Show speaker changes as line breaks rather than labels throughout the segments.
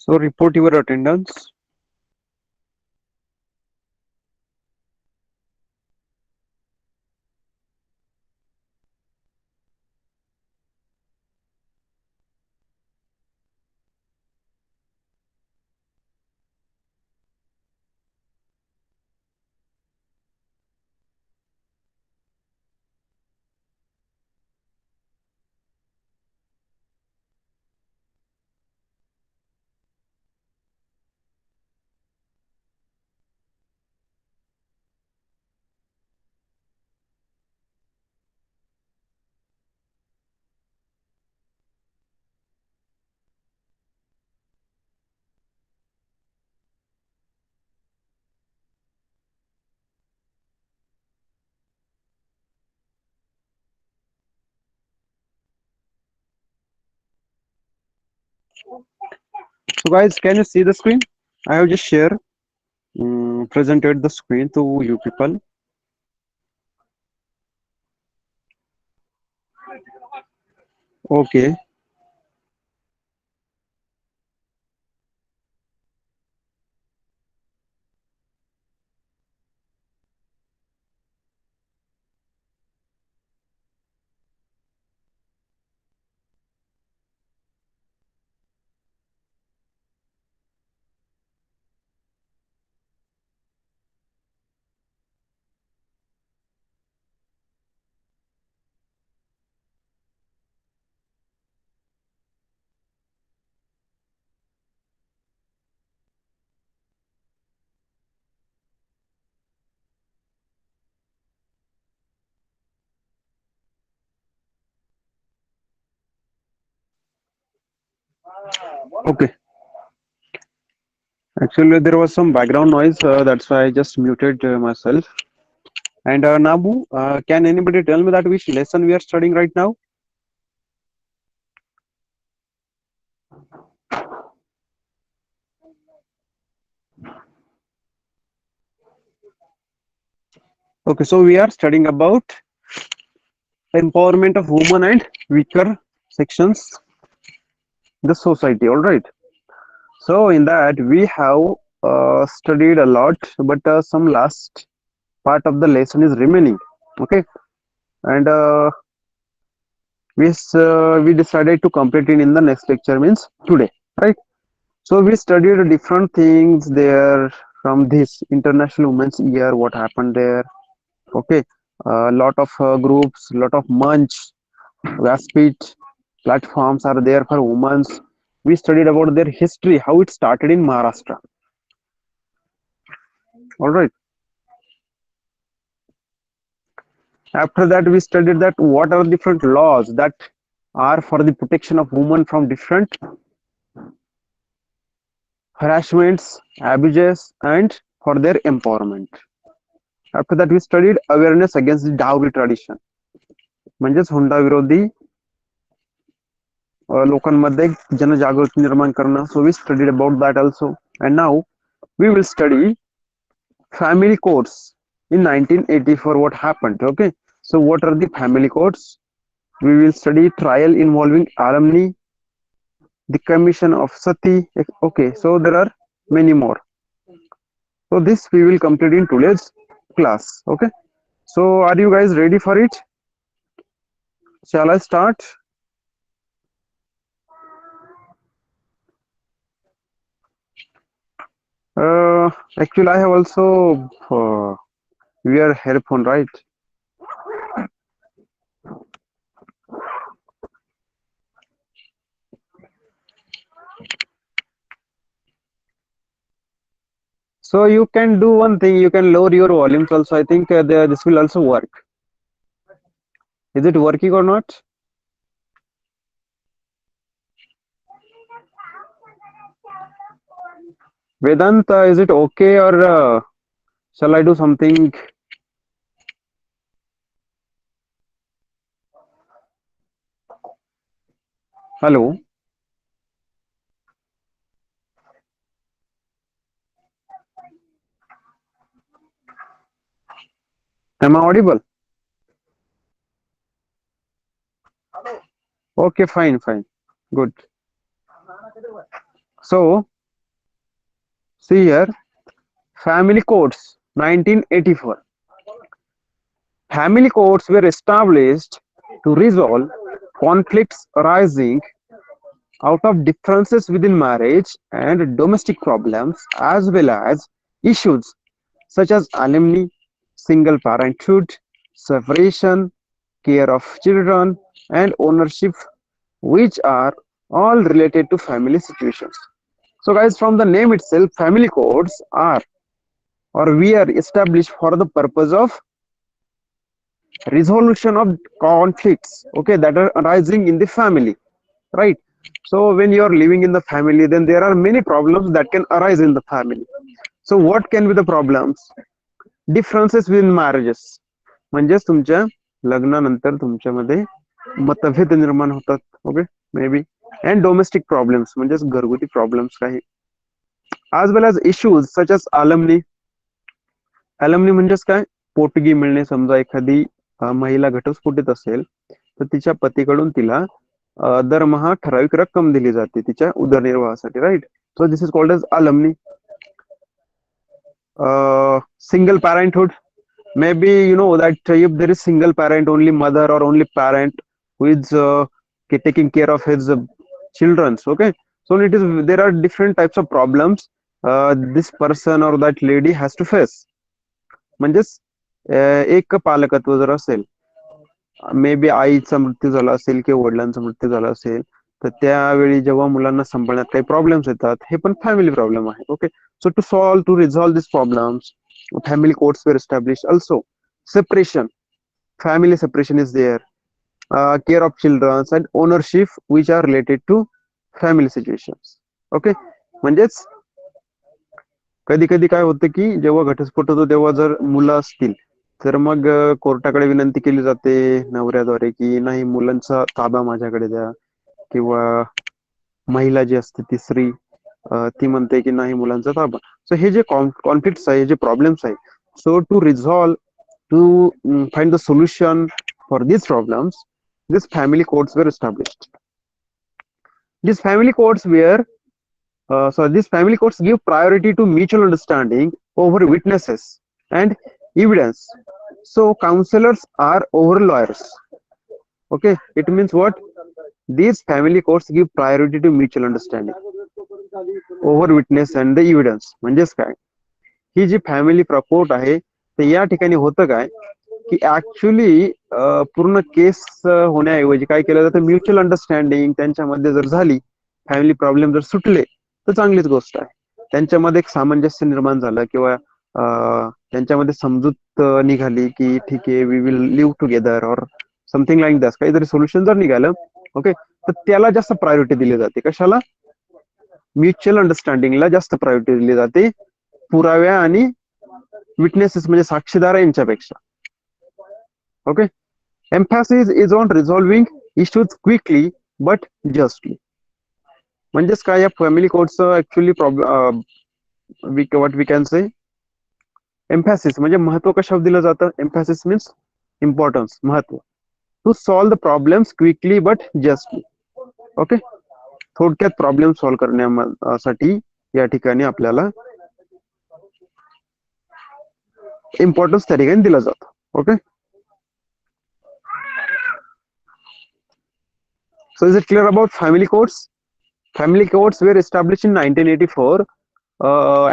So report your attendance. So guys, can you see the screen? I have just presented the screen to you people. Okay. Okay. Actually, there was some background noise. That's why I just muted myself. And Nabu, can anybody tell me that which lesson we are studying right now? Okay, so we are studying about empowerment of women and weaker sections in the society. All right. So in that we have studied a lot, but some last part of the lesson is remaining. Okay, and we decided to complete it in the next lecture, means today, right? So we studied different things there from this International Women's Year. What happened there? Okay, a lot of groups, lot of munch, Vaspit platforms are there for women. We studied about their history, how it started in Maharashtra. All right. After that, we studied that what are different laws that are for the protection of women from different harassments, abuses, and for their empowerment. After that, we studied awareness against the dowry tradition. म्हणजेच हुंडा विरोधी लोकांमध्ये जनजागृती निर्माण करणं. So we studied about that also. And now we will study family courts in 1984. What happened? Okay. So what are the family courts? We will study trial involving alumni, the commission of sati. Okay, so there are many more. So this we will complete in today's class. Okay, so are you guys ready for it? Shall I start? Actually I have also wear headphone, right? So you can do one thing, you can lower your volumes also. I think this will also work. Is it working or not? Vedant, is it okay, or shall I do something? Hello, am I audible? Okay, fine, fine, good. So See here, family courts, 1984. Family courts were established to resolve conflicts arising out of differences within marriage and domestic problems, as well as issues such as alimony, single parenthood, separation, care of children, and ownership, which are all related to family situations. So, guys, from the name itself, family courts are or we are established for the purpose of resolution of conflicts, okay, that are arising in the family, right? So when you are living in the family, then there are many problems that can arise in the family. So what can be the problems? Differences within marriages, म्हणजेच तुमच्या लग्नानंतर तुमच्यामध्ये मतभेद निर्माण होतात, okay, may be. And domestic problems म्हणजेच घरगुती problems काही, as well as issues such as alimony. alimony म्हणजेच काय? पोटगी मिळणे. समजा एखादी महिला घटस्फोटीत असेल तर तिच्या पतीकडून तिला दरमहा ठराविक रक्कम दिली जाते तिच्या उदरनिर्वाहासाठी, right? So this is called as alimony. Single parenthood, maybe you know that if there is single parent, only mother or only parent who is taking care of his children, okay, so it is, there are different types of problems this person or that lady has to face. म्हणजेच एक पालकत्व जर असेल, may be आईचा मृत्यू झाला असेल किंवा वडिलांचा मृत्यू झाला असेल, तर त्यावेळी जेव्हा मुलांना सांभाळण्यात काही प्रॉब्लेम्स येतात, हे पण फॅमिली प्रॉब्लेम आहे, okay. So to resolve these problems, family courts were established. Also, separation, family separation is there. Care of children and ownership, which are related to family situations. Okay, म्हणजेच कधी कधी काय होतं की जेव्हा घटस्फोट होतो तेव्हा जर मुलं असतील तर मग कोर्टाकडे विनंती केली जाते नवऱ्याद्वारे की नाही, मुलांचा ताबा माझ्याकडे द्या, किंवा महिला जी असते ती स्त्री ती म्हणते की नाही, मुलांचा ताबा. सो हे जे कॉन्फ्लिक्ट आहे, जे प्रॉब्लेम्स आहे, so to resolve, to find the solution for these problems, these family courts were established. These family courts were these family courts give priority to mutual understanding over witnesses and evidence. So counselors are over lawyers. Okay, it means what? These family courts give priority to mutual understanding over witness and the evidence. म्हणजेच काय, ही जी family court आहे, तर या ठिकाणी होतं काय की actually पूर्ण केस होण्याऐवजी काय केलं जातं, म्युच्युअल अंडरस्टँडिंग त्यांच्यामध्ये जर झाली, फॅमिली प्रॉब्लेम जर सुटले, तर चांगलीच गोष्ट आहे. त्यांच्यामध्ये एक सामंजस्य निर्माण झालं किंवा त्यांच्यामध्ये समजूत निघाली की ठीक आहे, वी विल लिव्ह टुगेदर और समथिंग लाईक दॅट, काहीतरी सोल्युशन जर निघालं, ओके, तर त्याला जास्त प्रायोरिटी दिली जाते. कशाला? म्युच्युअल अंडरस्टँडिंगला जास्त प्रायोरिटी दिली जाते, पुराव्या आणि विटनेसेस म्हणजे साक्षीदार यांच्यापेक्षा. Okay, emphasis is on resolving issues quickly but justly. म्हणजेच काय, या फॅमिली कोर्टचं actually problem, what we can say, emphasis म्हणजे महत्व कशावर दिलं जातं? एम्फॅसिस मीन्स इम्पॉर्टन्स, महत्व. To solve the problems quickly but justly. Okay, थोडक्यात प्रॉब्लेम सॉल्व्ह करण्यासाठी या ठिकाणी आपल्याला इम्पॉर्टन्स त्या ठिकाणी दिला जातो. Okay, so is it clear about family courts? Family courts were established in 1984,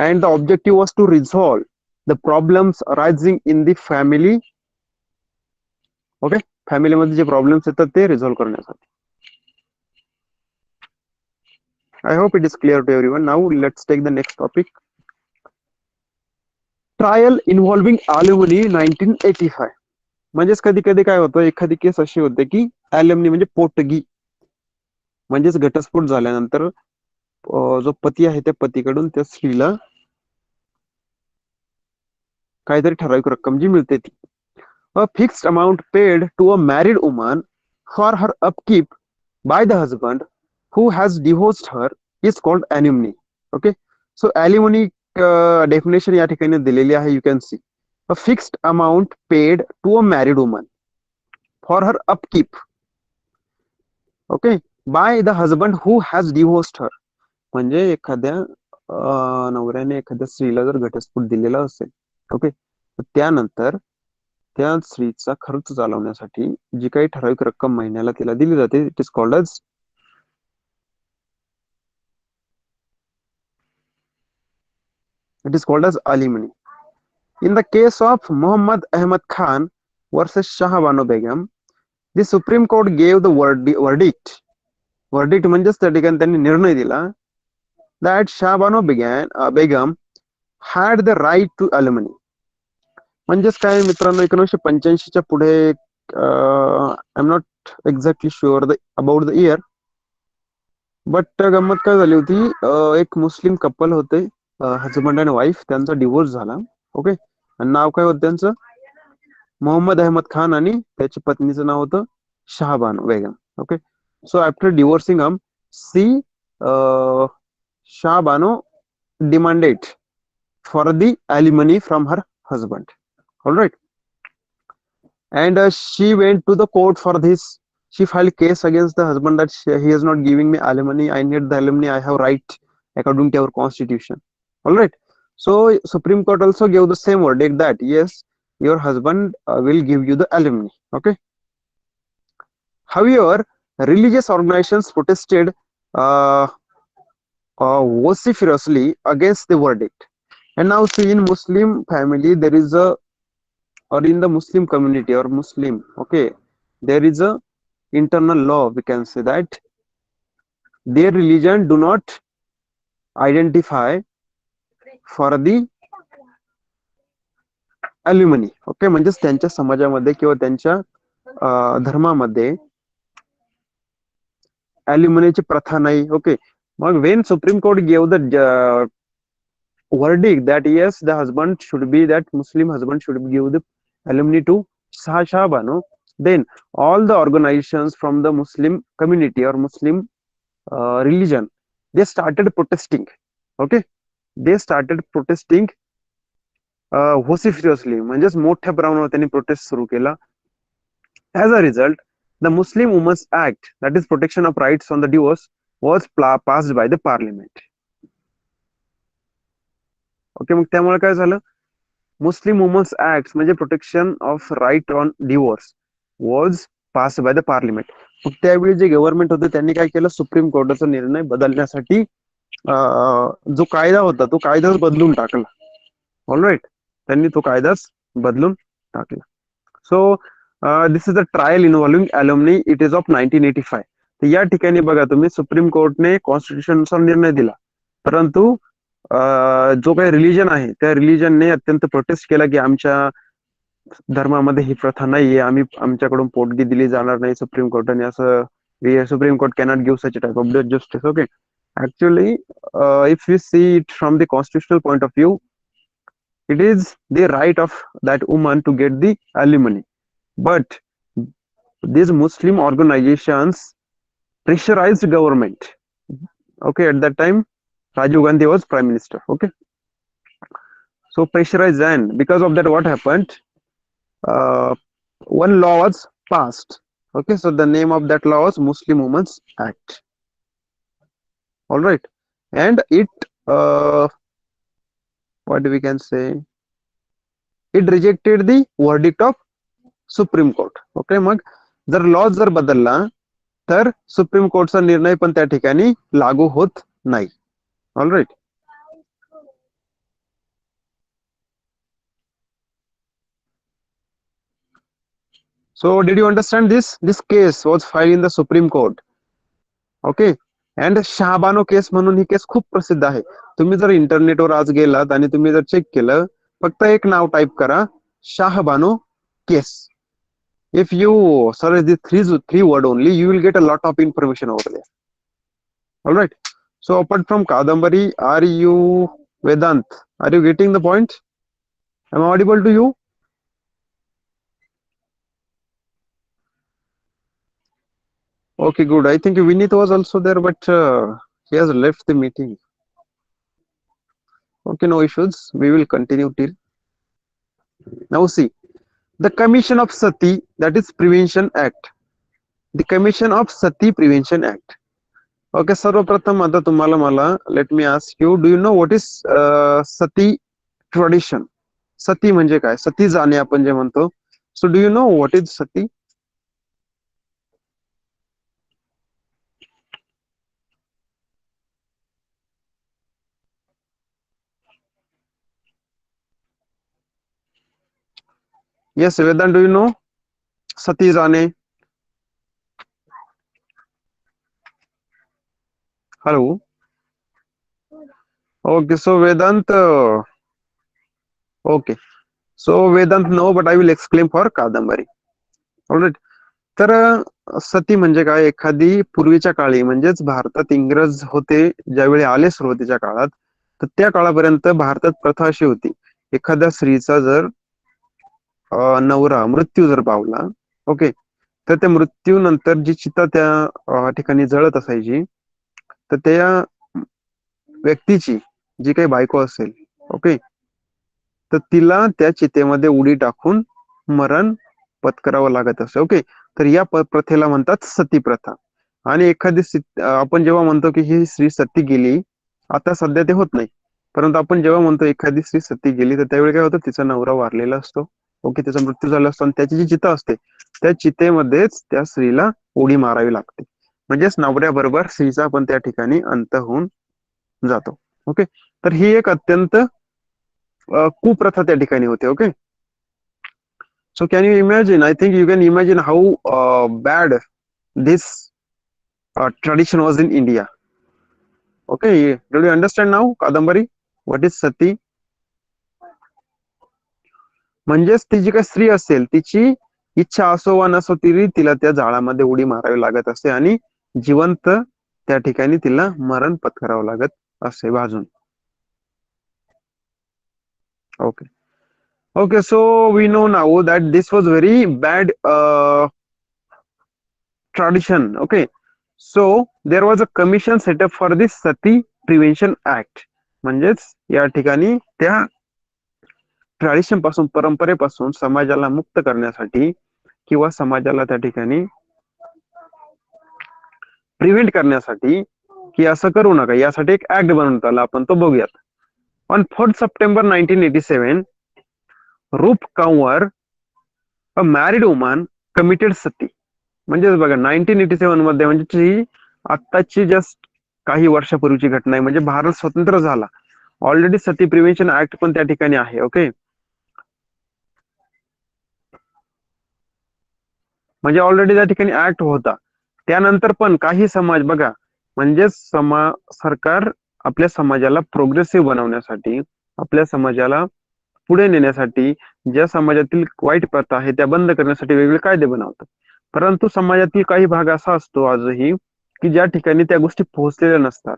and the objective was to resolve the problems arising in the family. Okay, family मध्ये जे प्रॉब्लेम्स येतात ते रिझॉल्व्ह करण्यासाठी. I hope it is clear to everyone. Now let's take the next topic. Trial involving alimony 1985. म्हणजेच कधी कधी काय होतं, एखादी केस अशी होते की alimony म्हणजे पोटगी, म्हणजेच घटस्फोट झाल्यानंतर जो पती आहे त्या पतीकडून त्या स्त्रीला काहीतरी ठराविक रक्कम जी मिळते ती, a fixed amount paid to a married woman for her upkeep by the husband who has divorced her is called alimony. Okay, so alimony definition या ठिकाणी दिलेली आहे. You can see a fixed amount paid to a married woman for her upkeep, okay, by the husband who has divorced her. म्हणजे एखाद्या नवऱ्याने एखाद्या स्त्रीला जर घटस्फोट दिलेला असेल, ओके, तर त्यानंतर त्या स्त्रीचा खर्च चालवण्यासाठी जी काही ठराविक रक्कम महिन्याला तिला दिली जाते, it is called as alimony. In the case of Muhammad Ahmad Khan versus Shah Bano Begum, the Supreme Court gave the verdict. Verdict म्हणजेच त्या ठिकाणी त्यांनी निर्णय दिला that Shah Bano Begum had the right to alimony. म्हणजेच काय मित्रांनो, 1985च्या पुढे I am not exactly sure about the year, but गंमत काय झाली होती, एक मुस्लिम कपल होते, हजबंड अँड वाईफ, त्यांचा डिवोर्स झाला. ओके, आणि नाव काय होतं त्यांचं, मोहम्मद अहमद खान, आणि त्याच्या पत्नीचं नाव होतं Shah Bano Begum. Okay, so after divorcing him, she Shah Bano demanded for the alimony from her husband. All right, and she went to the court for this. She filed case against the husband that he is not giving me alimony. I need the alimony. I have right according to our constitution. All right. So Supreme Court also gave the same verdict that yes, your husband will give you the alimony. Okay. However, religious organizations protested uh, vociferously against the verdict. And now see, in Muslim family there is a, or in the Muslim community or Muslim, okay, there is a internal law, we can say that their religion do not identify for the alimony. Okay, म्हणजेच त्यांच्या समाजामध्ये किंवा त्यांच्या धर्मामध्ये alimonyची प्रथा नाही. Okay, मग when Supreme Court gave the verdict that yes, the husband should be, that Muslim husband should give the alimony to Shah Bano, then all the organizations from the Muslim community or Muslim religion, they started protesting. Okay, they started protesting vociferously, म्हणजेच मोठ्या प्रमाणावर त्यांनी prostate सुरू केला. As a result, the Muslim Women's Act, that is protection of rights on the divorce, was passed by the parliament. Okay, मग त्यामुळे काय झालं, मुस्लिम वुमन्स ऍक्ट म्हणजे protection of right on divorce was pass by the parliament. मग त्यावेळी जे government होते त्यांनी काय केलं, सुप्रीम कोर्टाचा निर्णय बदलण्यासाठी जो कायदा होता तो कायदाच बदलून टाकला. ऑलराईट, त्यांनी तो कायदाच बदलून टाकला. So this is the trial involving alimony. It is of 1985. तर या ठिकाणी बघा तुम्ही, सुप्रीम कोर्टने कॉन्स्टिट्यूशननुसार निर्णय दिला, परंतु जो काही रिलीजन आहे त्या रिलीजनने अत्यंत प्रोटेस्ट केला की आमच्या धर्मामध्ये ही प्रथा नाहीये, आमच्याकडून पोटगी दिली जाणार नाही. सुप्रीम कोर्टाने असं, supreme court cannot give such type of justice. Okay, actually if we see it from the constitutional point of view, it is the right of that woman to get the alimony, but these Muslim organizations pressurized government. Okay, at that time Rajiv Gandhi was prime minister. Okay, so pressurized, and because of that what happened, one law was passed. Okay, so the name of that law was Muslim Women's Act. All right, and it what we can say, it rejected the verdict of Supreme Court. Okay, मग जर law जर बदलला तर supreme कोर्टचा निर्णय पण त्या ठिकाणी लागू होत नाही. All right, so did you understand this case was filed in the Supreme Court. Okay, and Shah Bano case म्हणून ही केस खूप प्रसिद्ध आहे. तुम्ही जर इंटरनेटवर आज गेलात आणि तुम्ही जर चेक केलं, फक्त एक नाव टाईप करा, शाहबानो केस. If you search the three word only, you will get a lot of information over there. All right, so apart from Kadambari, are you, Vedant, are you getting the point? Am I audible to you? Okay, good. I think Vinith was also there, but he has left the meeting. Okay, no issues. We will continue till now. See, the Commission of Sati, that is Prevention Act. The Commission of Sati Prevention Act. Okay, सर्वप्रथम आता तुम्हाला मला let me ask you, do you know what is sati tradition? Sati म्हणजे काय? सती जाणे आपण जे म्हणतो. So do you know what is sati? Yes Vedant, do you know sati जाणे? Hello. Okay, so Vedant, okay, so Vedant no, but I will explain for Kadambari. Alright. तर सती म्हणजे काय? एखादी पूर्वीच्या काळी म्हणजेच भारतात इंग्रज होते ज्यावेळी आले सुरुवातीच्या काळात, तर त्या काळापर्यंत भारतात प्रथा अशी होती, एखाद्या स्त्रीचा जर नवरा मृत्यू जर पावला, ओके, तर त्या मृत्यूनंतर जी चिता त्या ठिकाणी जळत असायची, तर त्या व्यक्तीची जी काही बायको असेल, ओके, तर तिला त्या चितेमध्ये उडी टाकून मरण पत्करावं लागत असे. ओके, तर या प्रथेला म्हणतात सती प्रथा. आणि एखादी आपण जेव्हा म्हणतो की ही स्त्री सती गेली, आता सध्या ते होत नाही, परंतु आपण जेव्हा म्हणतो एखादी स्त्री सती गेली, तर त्यावेळी काय होतं, तिचा नवरा वारलेला असतो, ओके, त्याचा मृत्यू झाला असतो, आणि त्याची जी चिता असते त्या चितेमध्येच त्या स्त्रीला उडी मारावी लागते. म्हणजेच नवऱ्याबरोबर स्त्रीचा पण त्या ठिकाणी अंत होऊन जातो. ओके, तर ही एक अत्यंत कुप्रथा त्या ठिकाणी होते. Okay, so can you imagine? I think you can imagine how bad this tradition was in India. Okay, do you understand now, Kadambari? What is sati? म्हणजेच ती जी काही स्त्री असेल तिची इच्छा असो वा नसो तरी तिला त्या जाळामध्ये उडी मारावी लागत असते आणि जिवंत त्या ठिकाणी तिला मरण पत्करावं लागत असे भाजून. Okay, okay, so we know now that this was very bad tradition. Okay, so there was a commission set up for this Sati Prevention Act. म्हणजेच या ठिकाणी त्या ट्रॅडिशन पासून, परंपरेपासून समाजाला मुक्त करण्यासाठी किंवा समाजाला त्या ठिकाणी प्रिव्हेंट करण्यासाठी की असं करू नका, यासाठी एक ऍक्ट बनवण्यात आला. आपण तो बघूयात. ऑन 4 सप्टेंबर 1987, रूप कंवर, अ मॅरिड वुमन, कमिटेड सती. म्हणजेच बघा 1987 मध्ये, म्हणजे ही आत्ताची जस्ट काही वर्षापूर्वीची घटना आहे. म्हणजे भारत स्वतंत्र झाला, ऑलरेडी सती प्रिव्हेन्शन ऍक्ट पण त्या ठिकाणी आहे. ओके, म्हणजे ऑलरेडी त्या ठिकाणी ऍक्ट होता. त्यानंतर पण काही समाज बघा, म्हणजे सरकार आपल्या समाजाला प्रोग्रेसिव्ह बनवण्यासाठी, आपल्या समाजाला पुढे नेण्यासाठी, ज्या समाजातील वाईट प्रथा आहे त्या बंद करण्यासाठी वेगवेगळे कायदे बनवतात. परंतु समाजातील काही भाग असा असतो आजही की ज्या ठिकाणी त्या गोष्टी पोहोचलेल्या नसतात.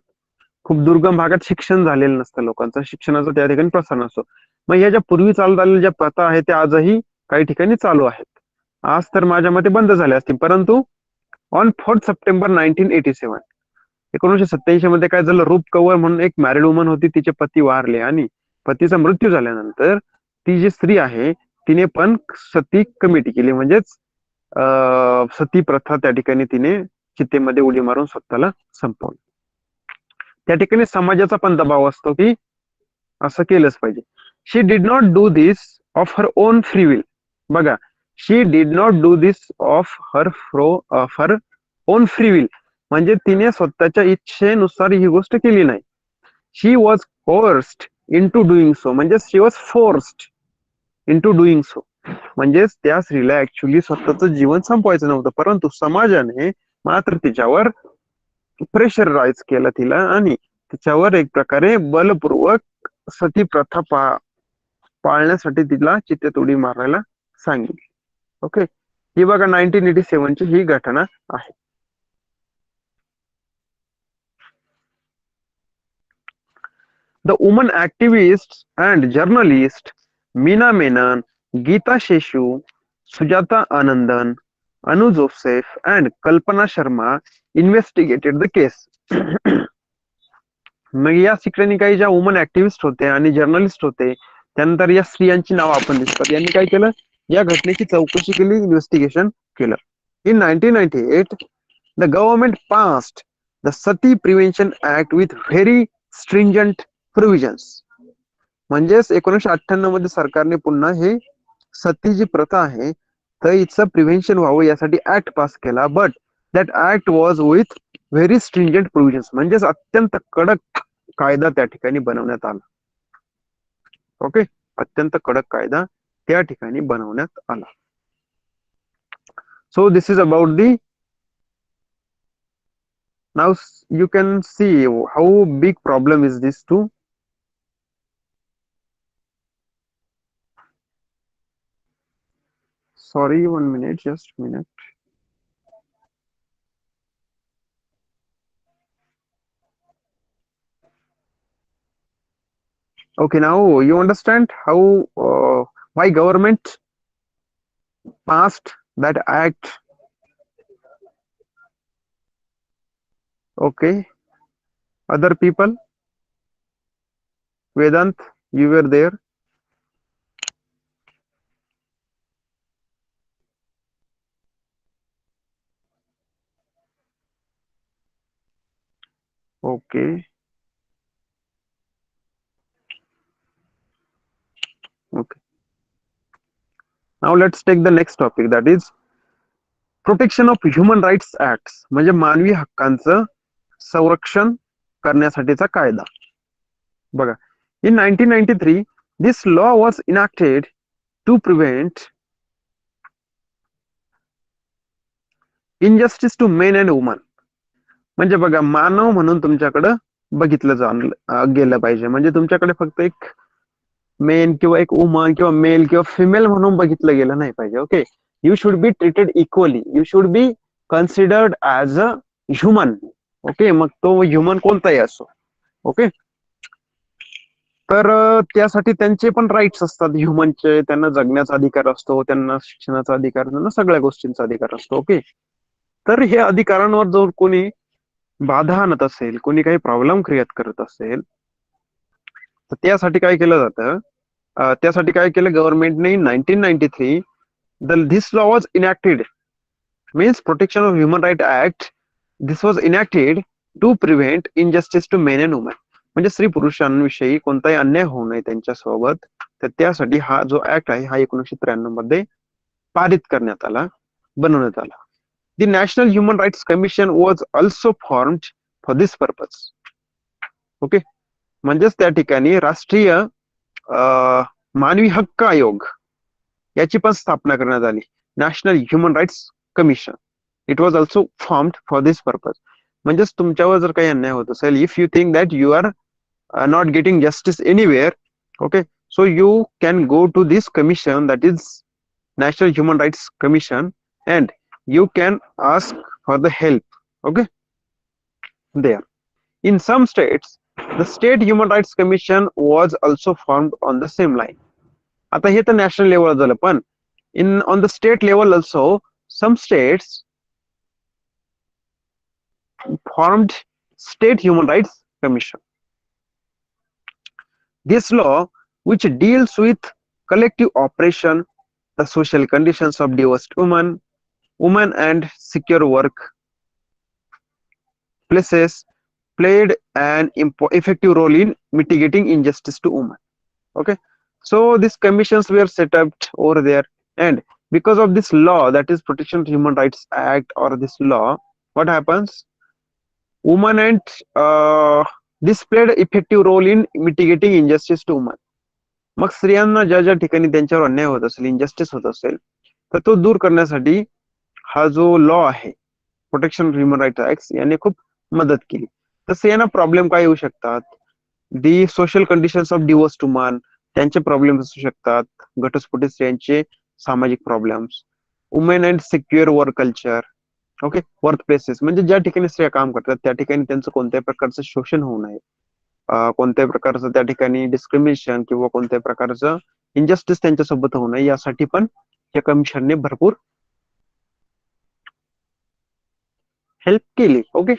खूप दुर्गम भागात शिक्षण झालेलं नसतं लोकांचं, शिक्षणाचा त्या ठिकाणी प्रसार नसतो. मग या ज्या पूर्वी चालत आलेल्या ज्या प्रथा आहेत त्या आजही काही ठिकाणी चालू आहेत. आज तर माझ्या मते बंद झाल्या असतील, परंतु ऑन 4 सप्टेंबर 1987, 1987 मध्ये काय झालं, रूप कंवर म्हणून एक मॅरिड वुमन होती, तिचे पती वारले आणि पतीचा मृत्यू झाल्यानंतर ती जी स्त्री आहे तिने पण सती कमिटी केली. म्हणजेच सती प्रथा त्या ठिकाणी तिने चितेमध्ये उडी मारून स्वतःला संपवलं. त्या ठिकाणी समाजाचा पण दबाव असतो की असं केलंच पाहिजे. She did not do this of her own free will. बघा, she did not do this of her own free will, म्हणजे तिने स्वतःच्या इच्छेनुसार ही गोष्ट केली नाही. She was forced into doing so, म्हणजे she was forced into doing so, म्हणजेच त्या स्त्रीला ऍक्च्युली स्वतःचं जीवन संपवायचं नव्हतं, परंतु समाजाने मात्र तिच्यावर प्रेशर राईज केलं तिला आणि तिच्यावर एक प्रकारे बलपूर्वक सती प्रथा पाळण्यासाठी तिला चितेत उडी मारायला सांगितली. ओके, ही बघा 1987 ची ही घटना आहे. The woman activist and journalist Meena Menon, Geeta Sheshu, Sujata Anandan, Anu Joseph and कल्पना शर्मा इन्व्हेस्टिगेटेड द केस. मग या ठिकाणी काही ज्या वुमन ऍक्टिव्हिस्ट होते आणि जर्नलिस्ट होते, त्यानंतर या स्त्रियांची नावं आपण दिसतात, यांनी काय केलं, या घटनेची चौकशी केली, इन्व्हेस्टिगेशन केलं. In 1998 the government passed the sati prevention act with very stringent provisions. म्हणजेच 1998 मध्ये सरकारने पुन्हा हे सती जी प्रथा आहे तर इथचं प्रिव्हेन्शन व्हावं यासाठी ऍक्ट पास केला. But that act was with very stringent provisions. म्हणजेच अत्यंत कडक कायदा त्या ठिकाणी बनवण्यात आला. ओके, अत्यंत कडक कायदा त्या ठिकाणी बनवण्यात आला. So this is about the. Now you can see how big problem is this too. Sorry, 1 minute, just minute. Okay, now you understand how why government passed that act. Okay, other people, Vedant, you were there. Okay, okay. Now let's take the next topic, that is protection of human rights act. म्हणजे मानवी हक्कांचं संरक्षण करण्यासाठीचा कायदा. बघा, in 1993 this law was enacted to prevent injustice to men and woman. म्हणजे बघा, मानव म्हणून तुमच्याकडे बघितलं गेलं पाहिजे. म्हणजे तुमच्याकडे फक्त एक मेन किंवा एक वुमन किंवा मेल किंवा फिमेल म्हणून बघितलं गेलं नाही पाहिजे. Okay, you should be treated equally. You should be considered as a human. Okay, मग तो ह्युमन कोणताही असो. ओके, तर त्यासाठी त्यांचे पण राईट्स असतात ह्युमनचे. त्यांना जगण्याचा अधिकार असतो, त्यांना शिक्षणाचा अधिकार, त्यांना सगळ्या गोष्टींचा अधिकार असतो. ओके, तर हे अधिकारांवर जर कोणी बाधा आणत असेल, कोणी काही प्रॉब्लेम क्रिएट करत असेल, तर त्यासाठी काय केलं जातं, त्यासाठी काय केलं गव्हर्नमेंटने in 1993 this law was enacted, means protection of human right act. This was enacted to prevent injustice to men and women. म्हणजे स्त्री पुरुषांविषयी कोणताही अन्याय होऊ नये त्यांच्यासोबत. तर त्यासाठी हा जो ऍक्ट आहे हा 1993 मध्ये पारित करण्यात आला, बनवण्यात आला. The national human rights commission was also formed for this purpose. Okay, म्हणजेच त्या ठिकाणी राष्ट्रीय मानवी हक्क आयोग याची पण स्थापना करण्यात आली, national human rights commission. It was also formed for this purpose. म्हणजेच तुमच्यावर जर काही अन्याय होत असेल, if you think that you are not getting justice anywhere, okay, so you can go to this commission, that is National Human Rights Commission, and you can ask for the help. Okay, there in some states the State Human Rights Commission was also formed on the same line. आता हे तर national level झालं, पण in on the state level also some states formed State Human Rights Commission. This law, which deals with collective operation, the social conditions of divorced women and secure work places, played an effective role in mitigating injustice to women. Okay, so these commissions were set up over there, and because of this law, that is Protection of Human Rights Act, or this law, what happens? Women and this played effective role in mitigating injustice to women. मग स्त्रियांना ज्या ज्या ठिकाणी त्यांच्यावर अन्याय होत असेल, injustice होत असेल, तर तो दूर करण्यासाठी हा जो लॉ आहे प्रोटेक्शन ह्युमन राईट्स ऍक्ट याने खूप मदत केली. तसे यांना प्रॉब्लेम काय येऊ शकतात, the social conditions of divorce woman, त्यांचे प्रॉब्लेम असू शकतात, घटस्फोटित स्त्रियांचे सामाजिक problems, women and secure work culture. Okay, work places म्हणजे ज्या ठिकाणी स्त्रिया काम करतात त्या ठिकाणी त्यांचं कोणत्याही प्रकारचं शोषण होऊ नये, कोणत्याही प्रकारचं त्या ठिकाणी डिस्क्रिमिनेशन किंवा कोणत्याही प्रकारचं इनजस्टिस त्यांच्यासोबत होऊ नये, यासाठी पण या कमिशनने भरपूर हेल्प केली. Okay,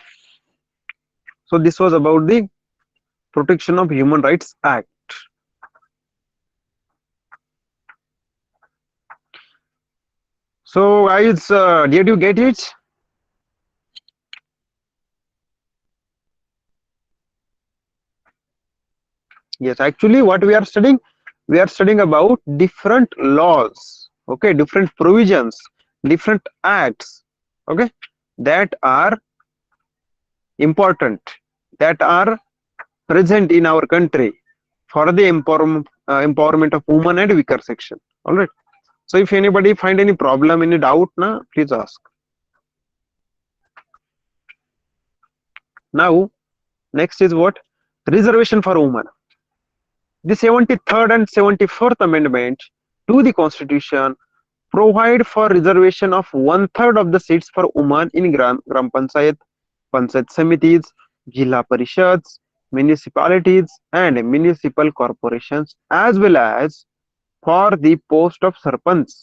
so this was about the protection of human rights act. So guys, did you get it? Yes, actually, what we are studying about different laws, okay, different provisions, different acts, okay, that are important, that are present in our country for the empowerment of women and weaker section. All right. So, if anybody find any problem, any doubt, na, please ask. Now, next is what? Reservation for women. The 73rd and 74th Amendment to the Constitution provide for reservation of one-third of the seats for women in Gram Panchayat, Panchayat Samitis, Jilla Parishads, municipalities and municipal corporations as well as for the post of Sarpanch,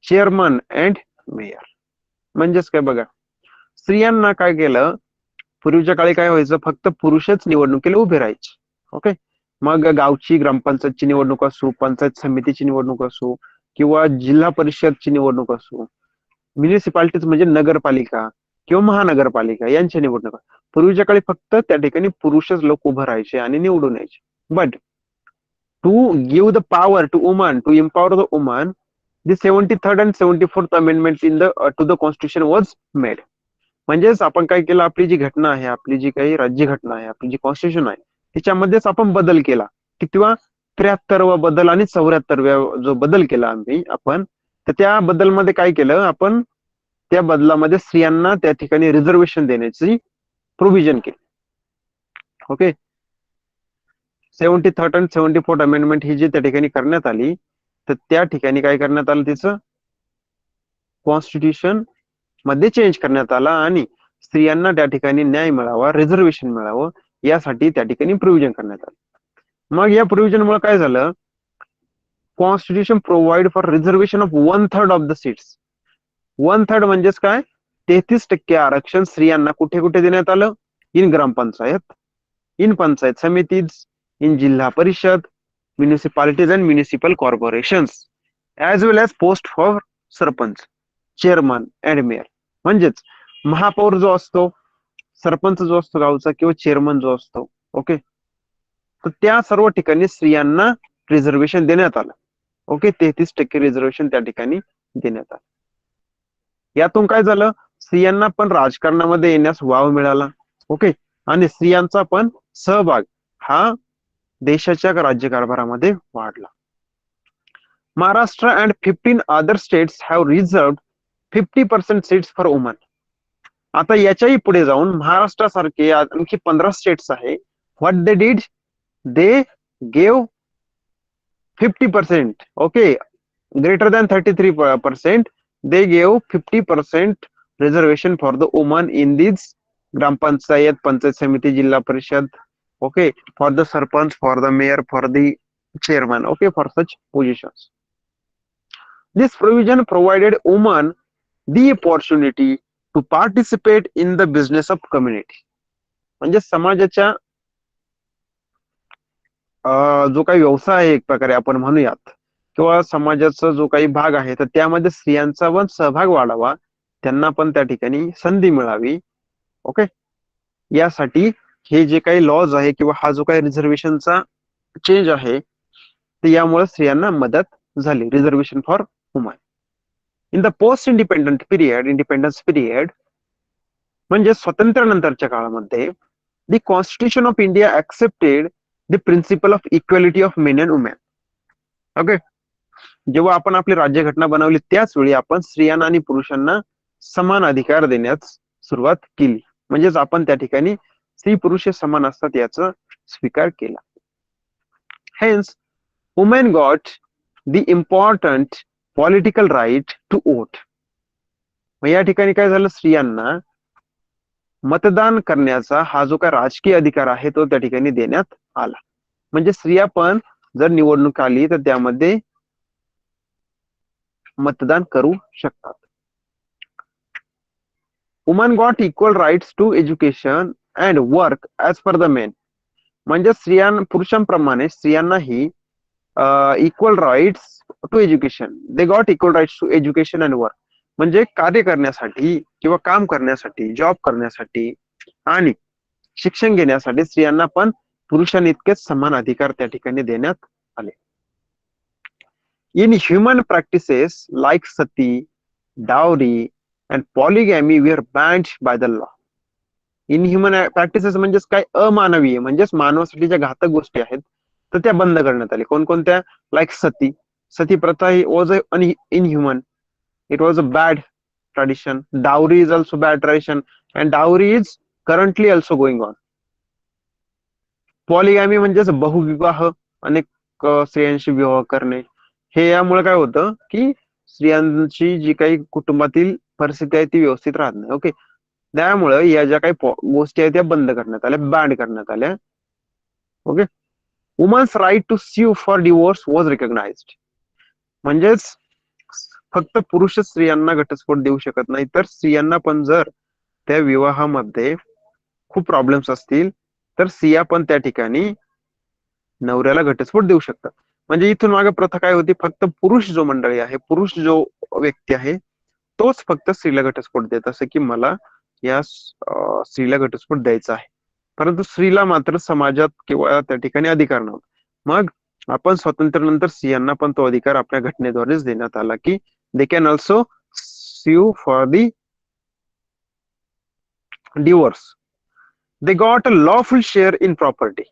Chairman and Mayor. म्हणजेच काय बघा, स्त्रियांना काय केलं, पूर्वीच्या काळी काय व्हायचं, फक्त पुरुषच निवडणुकीला उभे राहायचे. ओके, मग गावची ग्रामपंचायतची निवडणूक असो, पंचायत समितीची निवडणूक असो किंवा जिल्हा परिषदची निवडणूक असो, म्युनिसिपालिटीज म्हणजे नगरपालिका किंवा महानगरपालिका यांच्या निवडणुका, पूर्वीच्या काळी फक्त त्या ठिकाणी पुरुषच लोक उभं राहायचे आणि निवडून यायचे. But to give the power to woman, to empower the woman, the 73rd and 74th amendment in the to the constitution was made. म्हणजेच आपण काय केलं, आपली जी घटना आहे, आपली जी काही राज्य घटना आहे, आपली जी कॉन्स्टिट्यूशन आहे, त्याच्यामध्येच आपण बदल केला. कितवा? 73वा बदल आणि 74व्या जो बदल केला आम्ही आपण, तर त्या बदलमध्ये काय केलं आपण, त्या बदलामध्ये स्त्रियांना त्या ठिकाणी रिझर्वेशन देण्याची प्रोव्हिजन केली. ओके, 73rd आणि 74th अमेंडमेंट ही जी त्या ठिकाणी करण्यात आली, तर त्या ठिकाणी काय करण्यात आलं, तिचं कॉन्स्टिट्यूशन मध्ये चेंज करण्यात आला आणि स्त्रियांना त्या ठिकाणी न्याय मिळावा, रिझर्वेशन मिळावं, यासाठी त्या ठिकाणी प्रोव्हिजन करण्यात आलं. मग या प्रोव्हिजन मुळे काय झालं, constitution provide for reservation of 1/3 of the seats. 1/3 म्हणजेच काय, 33% आरक्षण स्त्रियांना कुठे कुठे देण्यात आलं, in gram panchayat, in panchayat samitis, in zilla parishad, municipalities and municipal corporations as well as post for sarpanch, chairman and mayor. म्हणजेच महापौर जो असतो, सरपंच जो असतो गावचा किंवा चेअरमन जो असतो, ओके, तर त्या सर्व ठिकाणी स्त्रियांना रिझर्वेशन देण्यात आलं. ओके, 33% रिझर्वेशन त्या ठिकाणी देण्यात आलं. यातून काय झालं, स्त्रियांना पण राजकारणामध्ये येण्यास वाव मिळाला. ओके, आणि स्त्रियांचा पण सहभाग हा देशाच्या राज्यकारभारामध्ये वाढला. Maharashtra and 15 other states have reserved 50% seats for woman. आता याच्याही पुढे जाऊन महाराष्ट्रासारखे आणखी 15 स्टेट्स आहे, what they did, they gave 50%, okay, greater than 33%, they gave 50% reservation for the women in these gram panchayat, panchayat samiti, jilla parishad, okay, for the sarpanch, for the mayor, for the chairman, okay, for such positions. This provision provided women the opportunity to participate in the business of community. म्हणजे समाजाच्या जो काही व्यवसाय आहे एक प्रकारे आपण म्हणूयात, किंवा समाजाचा जो काही भाग आहे, तर त्यामध्ये स्त्रियांचा पण सहभाग वाढावा, त्यांना पण त्या ठिकाणी संधी मिळावी. ओके, यासाठी हे जे काही लॉज आहे किंवा हा जो काही रिझर्वेशनचा चेंज आहे, तर यामुळे स्त्रियांना मदत झाली. Reservation for woman in the post independence period म्हणजे स्वातंत्र्यानंतरच्या काळामध्ये, the constitution of India accepted the principle of equality of men and women. Okay, जेव्हा आपण आपली राज्यघटना बनवली त्याच वेळी आपण स्त्रियांना आणि पुरुषांना समान अधिकार देण्यास सुरुवात केली. म्हणजेच आपण त्या ठिकाणी स्त्री पुरुष समान असतात याचा स्वीकार केला. Hence women got the important political right to vote. मग या ठिकाणी काय झालं, स्त्रियांना मतदान करण्याचा हा जो काय राजकीय अधिकार आहे तो त्या ठिकाणी देण्यात आला. म्हणजे स्त्रिया पण जर निवडणूक आली तर त्यामध्ये मतदान करू शकतात. Woman got equal rights to education and work as per the men. म्हणजे पुरुषांप्रमाणे स्त्रियांनाही equal rights to education, they got equal rights to education and work. म्हणजे कार्य करण्यासाठी किंवा काम करण्यासाठी, जॉब करण्यासाठी आणि शिक्षण घेण्यासाठी स्त्रियांना पण पुरुषांइतकेच समान अधिकार त्या ठिकाणी देण्यात आले. Inhuman practices like sati, dowry and polygamy were banned by the law. Inhuman practices म्हणजेच काय, अमानवीय म्हणजेच मानवासाठी ज्या घातक गोष्टी आहेत तर त्या बंद करण्यात आल्या. कोणकोणत्या? लाईक सती. सती प्रथा he was inhuman, it was a bad tradition. Dowry is also bad tradition, and dowry is currently also going on. पॉलिगॅमी म्हणजेच बहुविवाह, अनेक स्त्रियांशी विवाह करणे. हे यामुळे काय होतं की स्त्रियांची जी काही कुटुंबातील परिस्थिती आहे ती व्यवस्थित राहत नाही. ओके, त्यामुळे या ज्या काही गोष्टी आहेत त्या बंद करण्यात आल्या, बॅन करण्यात आल्या. Okay, women's right to sue for divorce was recognised. म्हणजेच फक्त पुरुषच स्त्रियांना घटस्फोट देऊ शकत नाही, तर स्त्रियांना पण जर त्या विवाहामध्ये खूप प्रॉब्लेम्स असतील तर स्त्रिया पण त्या ठिकाणी नवऱ्याला घटस्फोट देऊ शकतात. म्हणजे इथून मागे प्रथा काय होती, फक्त पुरुष जो मंडळी आहे, पुरुष जो व्यक्ती आहे तोच फक्त स्त्रीला घटस्फोट देत असे की मला या स्त्रीला घटस्फोट द्यायचा आहे. परंतु स्त्रीला मात्र समाजात किंवा त्या ठिकाणी अधिकार नव्हता. मग आपण स्वातंत्र्यानंतर स्त्रियांना पण तो अधिकार आपल्या घटनेद्वारेच देण्यात आला की they can also sue for the divorce. They got a lawful share in property.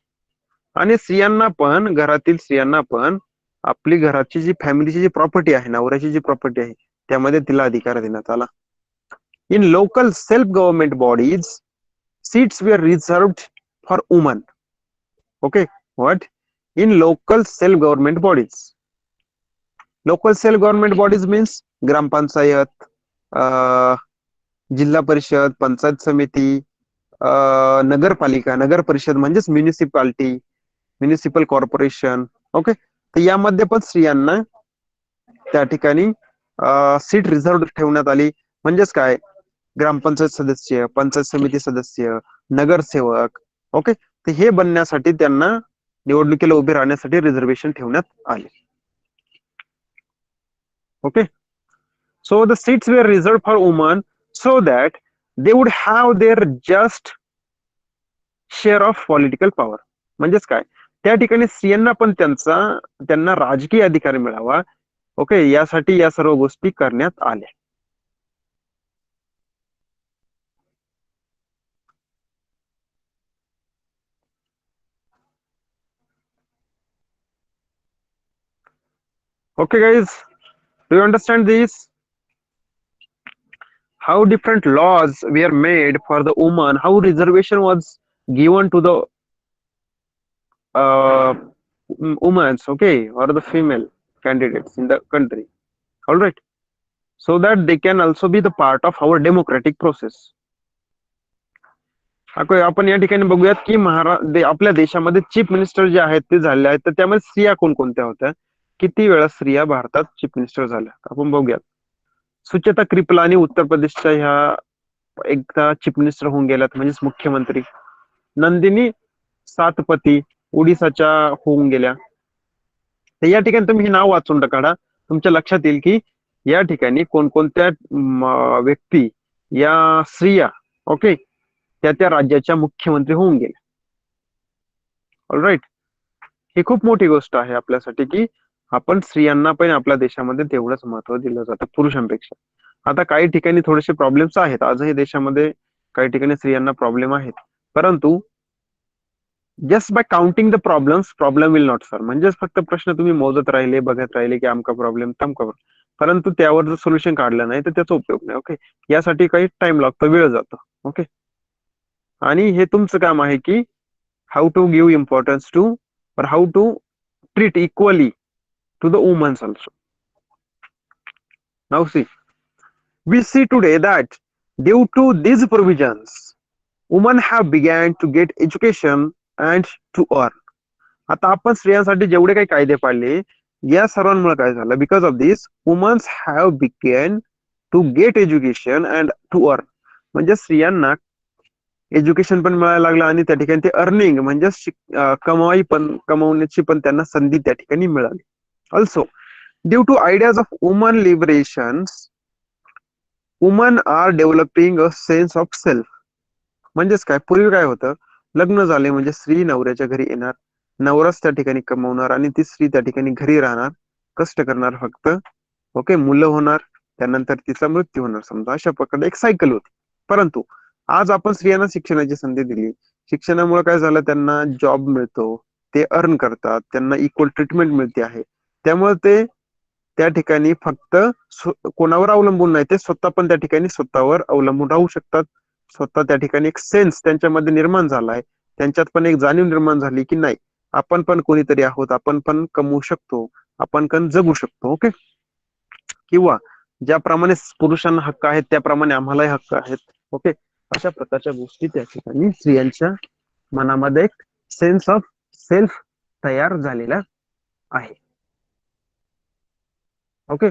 आणि स्त्रियांना पण, घरातील स्त्रियांना पण आपली घराची जी फॅमिलीची जी प्रॉपर्टी आहे, नवऱ्याची जी प्रॉपर्टी आहे त्यामध्ये तिला अधिकार देण्यात आला. In local self government bodies seats were reserved for woman. Okay, what? In local self government bodies. Local self government bodies means gram panchayat, zilla parishad, panchayat समिती, नगरपालिका, नगर परिषद म्हणजेच म्युनिसिपालिटी, म्युनिसिपल कॉर्पोरेशन. ओके, तर यामध्ये पण स्त्रियांना त्या ठिकाणी सीट रिझर्व्ड ठेवण्यात आली. म्हणजेच काय, ग्रामपंचायत सदस्य, पंचायत समिती सदस्य, नगरसेवक. ओके, तर हे बनण्यासाठी त्यांना निवडणुकीला उभे राहण्यासाठी रिझर्वेशन ठेवण्यात आले. Okay, so the seats were reserved for women so that they would have their just share of political power. म्हणजेच काय, त्या ठिकाणी स्त्रियांना पण त्यांना राजकीय अधिकार मिळावा. ओके, यासाठी या सर्व गोष्टी करण्यात आल्या. Okay guys, do you understand this? How different laws were made for the woman, how reservation was given to the women, okay, or the female candidates in the country. All right, so that they can also be the part of our democratic process. आपण या ठिकाणी बघूयात की आपल्या देशामध्ये chief minister जे आहेत ते झाले आहेत, तर त्यामध्ये स्त्रिया कोणकोणत्या होत्या, किती वेळा स्त्रिया भारतात चीफ मिनिस्टर झाल्या आपण बघूयात. सुचेता कृपलानी उत्तर प्रदेशच्या ह्या एकदा चीफ मिनिस्टर होऊन गेल्यात, म्हणजेच मुख्यमंत्री. नंदिनी सातपती ओडिसाच्या होऊन गेल्या. तर या ठिकाणी तुम्ही हे नाव वाचून काढा, तुमच्या लक्षात येईल की या ठिकाणी कोणकोणत्या व्यक्ती, या स्त्रिया, ओके, त्या राज्याच्या मुख्यमंत्री होऊन गेल्या. ऑलराईट, ही खूप मोठी गोष्ट आहे आपल्यासाठी की आपण स्त्रियांना पण आपल्या देशामध्ये तेवढंच महत्व दिलं जातं पुरुषांपेक्षा. आता काही ठिकाणी थोडेसे प्रॉब्लेम्स आहेत, आजही देशामध्ये काही ठिकाणी स्त्रियांना प्रॉब्लेम आहेत, परंतु just by counting the problems problem will not solve. म्हणजेच फक्त प्रश्न तुम्ही मोजत राहिले, बघत राहिले की आमका प्रॉब्लेम तमका प्रॉब्लेम, परंतु त्यावर जर सोल्युशन काढलं नाही तर त्याचा उपयोग नाही. ओके, यासाठी काही टाइम लागतो, वेळ जातो. ओके, आणि हे तुमचं काम आहे की how to give importance to, or how to treat equally to the women also. Now see, we see today that due to these provisions, women have began to get education and to earn. आता आपण स्त्रियांसाठी जेवढे काही कायदे पाळले या सर्वांमुळे काय झालं, because of this women's have begun to get education and to earn. म्हणजे स्त्रियांना एज्युकेशन पण मिळायला लागलं आणि त्या ठिकाणी ते अर्निंग म्हणजे कमवण्याची पण त्यांना संधी त्या ठिकाणी मिळाली. Also due to ideas of woman liberation, woman are developing a sense of self. म्हणजेच काय, पूर्वी काय होतं लग्न झाले म्हणजे स्त्री नवऱ्याच्या घरी येणार, नवराच त्या ठिकाणी कमवणार आणि ती स्त्री त्या ठिकाणी घरी राहणार, कष्ट करणार फक्त. ओके, मुलं होणार, त्यानंतर तिचा मृत्यू होणार, समजा अशा प्रकारे एक सायकल होती. परंतु आज आपण स्त्रियांना शिक्षणाची संधी दिली, शिक्षणामुळे काय झालं, त्यांना जॉब मिळतो, ते अर्न करतात, त्यांना इक्वल ट्रीटमेंट मिळते आहे. त्यामुळे ते त्या ठिकाणी फक्त कोणावर अवलंबून नाही, ते स्वतः पण त्या ठिकाणी स्वतःवर अवलंबून राहू शकतात. स्वतः त्या ठिकाणी एक सेन्स त्यांच्यामध्ये निर्माण झालाय, त्यांच्यात पण एक जाणीव निर्माण झाली की नाही, आपण पण कोणीतरी आहोत, आपण पण कमवू शकतो, आपण पण जगू शकतो. ओके, किंवा ज्याप्रमाणे पुरुषांना हक्क आहेत त्याप्रमाणे आम्हालाही हक्क आहेत. ओके, अशा प्रकारच्या गोष्टी त्या ठिकाणी स्त्रियांच्या मनामध्ये एक सेन्स ऑफ सेल्फ तयार झालेला आहे. Okay,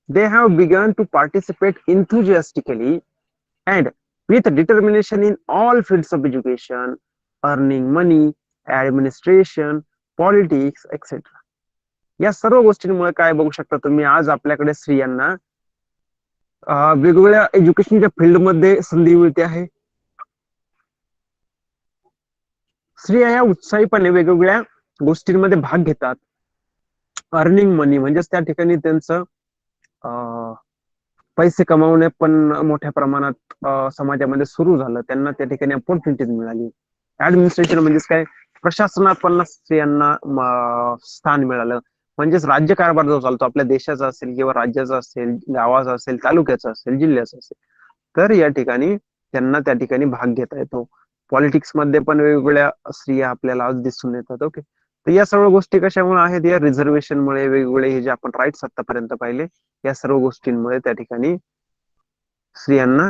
they have begun to participate enthusiastically and with determination in all fields of education, earning money, administration, politics, etc. या सर्व गोष्टींमुळे काय बघू शकता तुम्ही, आज आपल्याकडे स्त्रियांना वेगवेगळ्या एज्युकेशनच्या फील्डमध्ये संधी मिळते आहे. स्त्रिया या उत्साहीपणे वेगवेगळ्या गोष्टींमध्ये भाग घेतात. अर्निंग मनी म्हणजेच त्या ठिकाणी त्यांचं पैसे कमावणे पण मोठ्या प्रमाणात समाजामध्ये सुरू झालं, त्यांना त्या ठिकाणी अपॉर्च्युनिटीज मिळाली. ऍडमिनिस्ट्रेशन म्हणजेच काय, प्रशासनात पण स्त्रियांना स्थान मिळालं. म्हणजेच राज्यकारभार जो चालतो आपल्या देशाचा असेल किंवा राज्याचा असेल, गावाचा असेल, तालुक्याचा असेल, जिल्ह्याचा असेल, तर या ठिकाणी त्यांना त्या ठिकाणी भाग घेता येतो. पॉलिटिक्स मध्ये पण वेगवेगळ्या स्त्रिया आपल्याला आज दिसून येतात. ओके, तर या सर्व गोष्टी कशामुळे आहेत, या रिझर्वेशनमुळे, वेगवेगळे हे जे आपण राईट्स आतापर्यंत पाहिले, या सर्व गोष्टींमुळे त्या ठिकाणी स्त्रियांना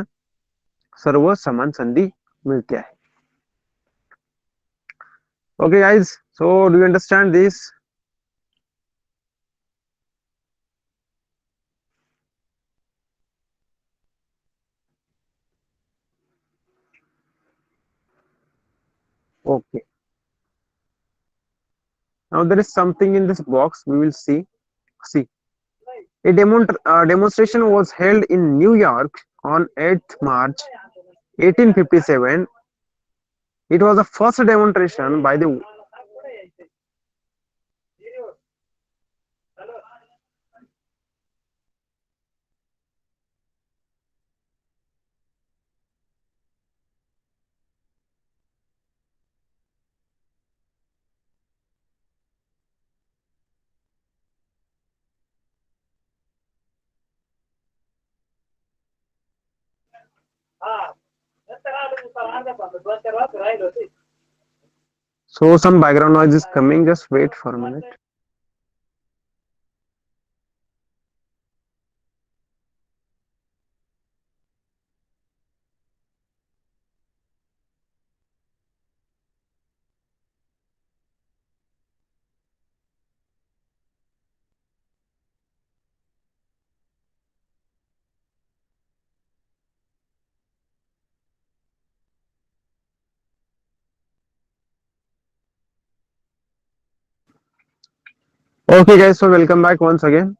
सर्व समान संधी मिळते आहे. Okay guys, so do you understand this? Okay, now there is something in this box we will see. See, a demonstration was held in New York on 8th March 1857. It was the first demonstration by the so some background noise is coming, just wait for a minute. Okay guys, so welcome back once again.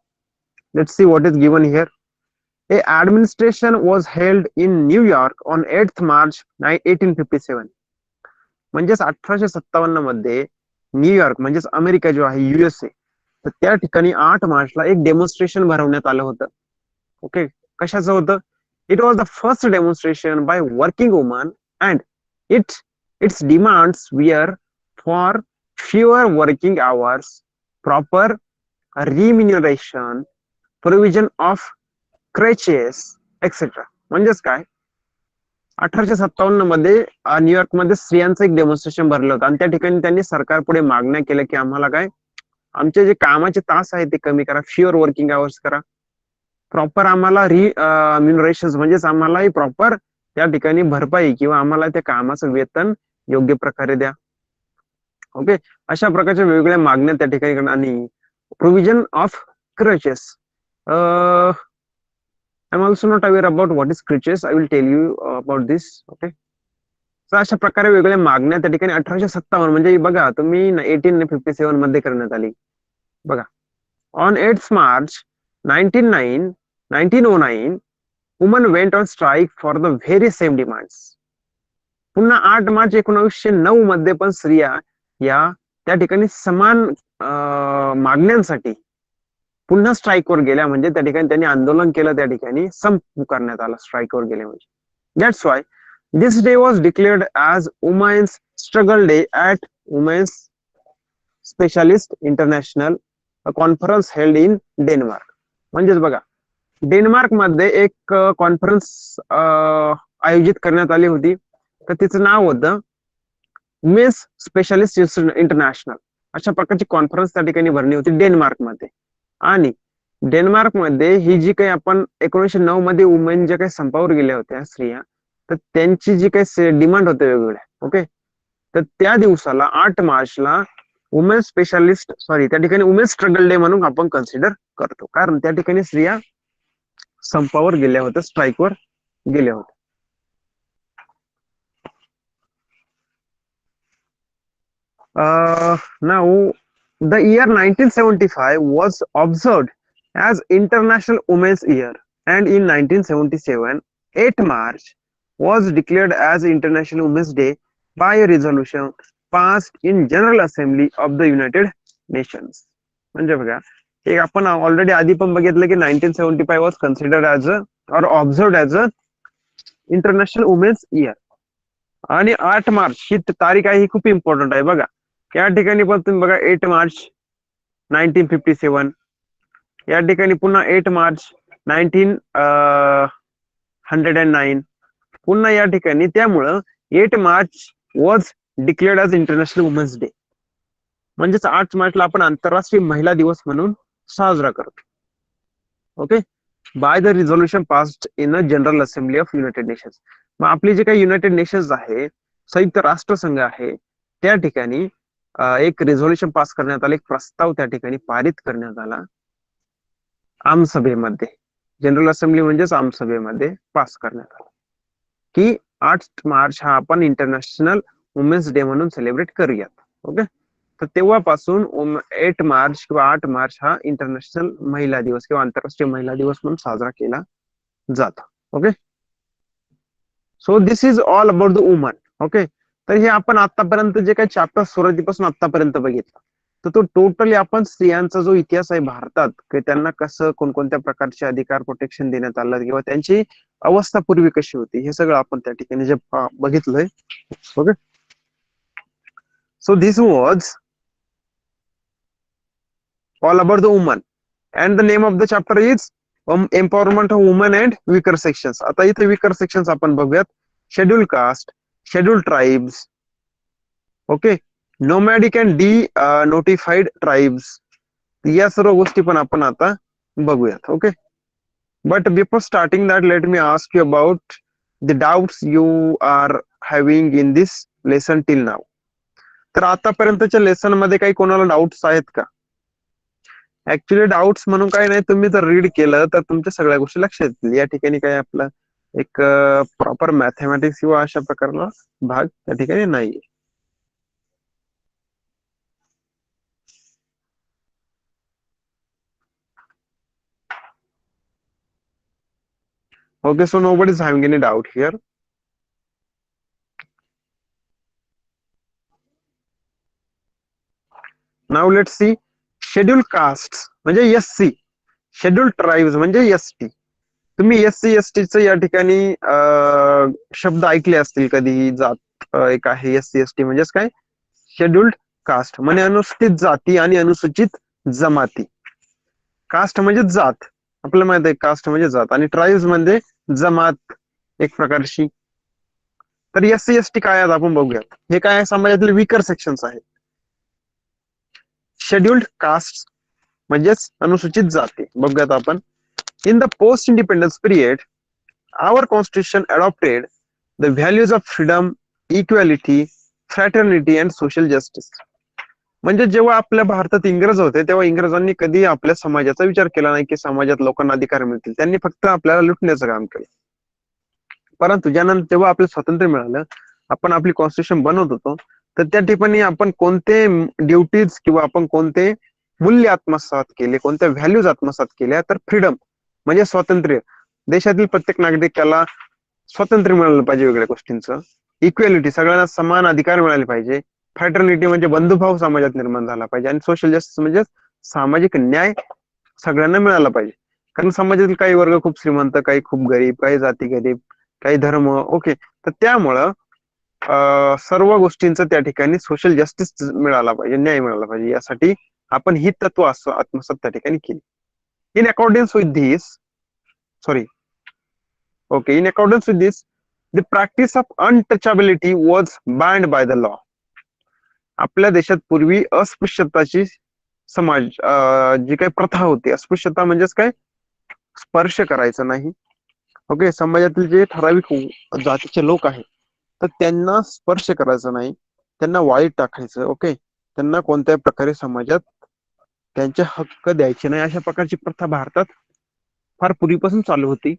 Let's see what is given here. A administration was held in New York on 8th March 1857. म्हणजेच 1857 मध्ये New York म्हणजेच America जो आहे, USA, तर त्या ठिकाणी 8 मार्चला एक डेमॉन्स्ट्रेशन भरवण्यात आलं होतं. ओके, कशाचं होतं? It was the first demonstration by working woman and its demands were for fewer working hours, proper remuneration, provision of creches, etcetera. म्हणजेच काय, 1857 मध्ये न्यूयॉर्क मध्ये स्त्रियांचं एक डेमॉन्स्ट्रेशन भरलं होतं आणि त्या ठिकाणी त्यांनी सरकार पुढे मागण्या केल्या की आम्हाला काय, आमचे जे कामाचे तास आहेत ते कमी करा, फ्युअर वर्किंग आवर्स करा, प्रॉपर आम्हाला रिम्युनरेशन म्हणजेच आम्हालाही प्रॉपर त्या ठिकाणी भरपाई किंवा आम्हाला त्या कामाचं वेतन योग्य प्रकारे द्या. ओके, अशा प्रकारच्या वेगवेगळ्या मागण्या त्या ठिकाणी. आणि provision of crutches, I'm also not aware about what is crutches. I will tell you about this. Okay. तर अशा प्रकारे वेगवेगळ्या मागण्या त्या ठिकाणी 1857 म्हणजे बघा तुम्ही 1857 मध्ये करण्यात आली. बघा, on 8th March 1909 women went on strike for the very same demands. पुन्हा 8 मार्च 1909 मध्ये पण स्त्रिया या त्या ठिकाणी समान मागण्यांसाठी पुन्हा स्ट्राईकवर गेल्या, म्हणजे त्या ठिकाणी त्यांनी आंदोलन केलं, त्या ठिकाणी संप पुकारण्यात आला स्ट्राईकवर गेले म्हणजे. That's why this day was declared as women's struggle day at women's specialist international conference held in Denmark. म्हणजेच बघा, डेन्मार्क मध्ये एक कॉन्फरन्स आयोजित करण्यात आली होती, तर तिचं नाव होतं वुमेन्स स्पेशालिस्ट इंटरनॅशनल. अशा प्रकारची कॉन्फरन्स त्या ठिकाणी भरली होती डेन्मार्क मध्ये. आणि डेन्मार्क मध्ये ही जी काही आपण 1909 मध्ये वुमेन ज्या काही संपावर गेल्या होत्या स्त्रिया, तर त्यांची जी काही डिमांड होते वेगवेगळ्या, ओके, तर त्या दिवसाला 8 मार्चला वुमेन स्पेशालिस्ट त्या ठिकाणी वुमेन स्ट्रगल डे म्हणून आपण कन्सिडर करतो, कारण त्या ठिकाणी स्त्रिया संपावर गेल्या होत्या, स्ट्राईकवर गेल्या होत्या. Now the year 1975 was observed as International Women's Year, and in 1977 8 March was declared as International Women's Day by a resolution passed in General Assembly of the United Nations. म्हणजे बघा, एक आपण ऑलरेडी आधी पण बघितलं की 1975 was considered as a or observed as a International Women's Year, आणि 8 मार्च ही तारीख आहे, ही खूप इम्पॉर्टंट आहे. बघा या ठिकाणी पण तुम्ही बघा 8 मार्च 1957, या ठिकाणी पुन्हा 8 मार्च 1909, पुन्हा या ठिकाणी. त्यामुळं 8 March was declared as international women's day, म्हणजेच 8 मार्चला आपण आंतरराष्ट्रीय महिला दिवस म्हणून साजरा करतो. Okay, by the resolution passed in a general assembly of United nations. मग आपली जे काही युनायटेड नेशन्स आहे, संयुक्त राष्ट्रसंघ आहे, त्या ठिकाणी एक रिझोल्युशन पास करण्यात आलं, एक प्रस्ताव त्या ठिकाणी पारित करण्यात आला आमसभेमध्ये. जनरल असेंब्ली म्हणजेच आमसभेमध्ये पास करण्यात आला की 8 मार्च हा आपण इंटरनॅशनल वुमेन्स डे म्हणून सेलिब्रेट करूयात. ओके, तर तेव्हापासून 8 मार्च किंवा 8 मार्च हा इंटरनॅशनल महिला दिवस किंवा आंतरराष्ट्रीय महिला दिवस म्हणून साजरा केला जातो. Okay, so this is all about the woman. Okay, तर हे आपण आतापर्यंत जे काही चॅप्टर सुरुवातीपासून आतापर्यंत बघितलं, तर तो टोटली आपण स्त्रियांचा जो इतिहास आहे भारतात, की त्यांना कसं कोणकोणत्या प्रकारचे अधिकार प्रोटेक्शन देण्यात आलं किंवा त्यांची अवस्था पूर्वी कशी होती, हे सगळं आपण त्या ठिकाणी जे बघितलंय. Okay, so this was all about the woman, and the name of the chapter is empowerment of women and weaker sections. आता इथे weaker sections आपण बघूयात. Schedule caste, schedule tribes, okay, nomadic and denotified tribes, या सर्व गोष्टी पण आपण आता बघूयात. Okay, but before starting that let me ask you about the doubts you are having in this lesson till now. तर आतापर्यंतच्या लेसन मध्ये काही कोणाला डाऊट्स आहेत का? ऍक्च्युली डाऊट्स म्हणून काही नाही, तुम्ही जर रीड केलं तर तुमच्या सगळ्या गोष्टी लक्षात येतील. या ठिकाणी काय आपला एक प्रॉपर मॅथमॅटिक्स किंवा अशा प्रकारचा भाग त्या ठिकाणी नाहीये. Okay, so nobody is having any doubt here. Now let's see schedule castes म्हणजे SC, schedule tribes म्हणजे ST. तुम्ही SC ST च या ठिकाणी शब्द ऐकले असतील कधी. जात एक आहे SC ST म्हणजेच काय, शेड्युल्ड कास्ट म्हणजे अनुसूचित जाती आणि अनुसूचित जमाती. कास्ट म्हणजे जात, आपल्याला माहित आहे कास्ट म्हणजे जात, आणि ट्राइब्स म्हणजे जमात एक प्रकारची. तर SC ST काय आहेत आपण बघूयात. हे काय समाजातील विकर सेक्शन्स आहेत. शेड्युल्ड कास्ट म्हणजेच अनुसूचित जाती बघूयात आपण. In the post independence period our constitution adopted the values of freedom, equality, fraternity and social justice. म्हणजे जेव्हा आपल्या भारतात इंग्रज होते तेव्हा इंग्रजांनी कधी आपल्या समाजाचा विचार केला नाही की समाजात लोकांना अधिकार मिळतील. त्यांनी फक्त आपल्याला लुटण्याचं काम केलं. परंतु ज्यानंतर जेव्हा आपलं स्वातंत्र्य मिळालं, आपण आपली कॉन्स्टिट्यूशन बनवत होतो, तर त्या ठिकाणी आपण कोणते ड्युटीज किंवा आपण कोणते मूल्य आत्मसात केले, कोणत्या व्हॅल्यूज आत्मसात केल्या, तर फ्रीडम म्हणजे स्वातंत्र्य. देशातील प्रत्येक नागरिकाला स्वातंत्र्य मिळालं पाहिजे वेगळ्या गोष्टींचं. इक्वेलिटी, सगळ्यांना समान अधिकार मिळाले पाहिजे. फ्रॅटर्निटी म्हणजे बंधुभाव समाजात निर्माण झाला पाहिजे. आणि सोशल जस्टिस म्हणजे सामाजिक न्याय सगळ्यांना मिळाला पाहिजे. कारण समाजातील काही वर्ग खूप श्रीमंत, काही खूप गरीब, काही जाती गरीब, काही धर्म, ओके. तर त्यामुळं सर्व गोष्टींचं त्या ठिकाणी सोशल जस्टिस मिळाला पाहिजे, न्याय मिळाला पाहिजे. यासाठी आपण ही तत्व आत्मसात त्या ठिकाणी केली. In according with this, sorry, okay, in according with this the practice of untouchability was banned by the law. आपल्या देशात पूर्वी अस्पृश्यताची समाज जी काही प्रथा होती, अस्पृश्यता म्हणजेच काय, स्पर्श करायचं नाही. ओके, समाजातील जे ठराविक जातीचे लोक आहेत तर त्यांना स्पर्श करायचा नाही, त्यांना वाईट टाकायचं. ओके, त्यांना कोणत्याही प्रकारे समाजात त्यांचे हक्क द्यायचे नाही, अशा प्रकारची प्रथा भारतात फार पूर्वीपासून चालू होती.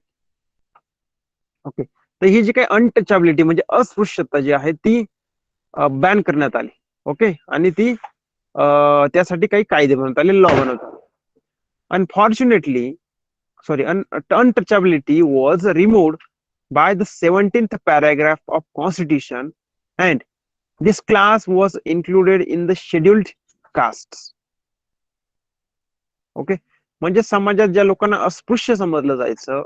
ओके, तर ही जी काही अनटचॅबिलिटी म्हणजे अस्पृश्यता जी आहे ती बॅन करण्यात आली. ओके, आणि ती त्यासाठी काही कायदे बनवण्यात आले, लॉ बनवण्यात आले. Unfortunately, sorry, untouchability was removed by the 17th paragraph of Constitution, and this class was included in the scheduled castes. Okay, म्हणजे समाजात ज्या लोकांना अस्पृश्य समजलं जायचं,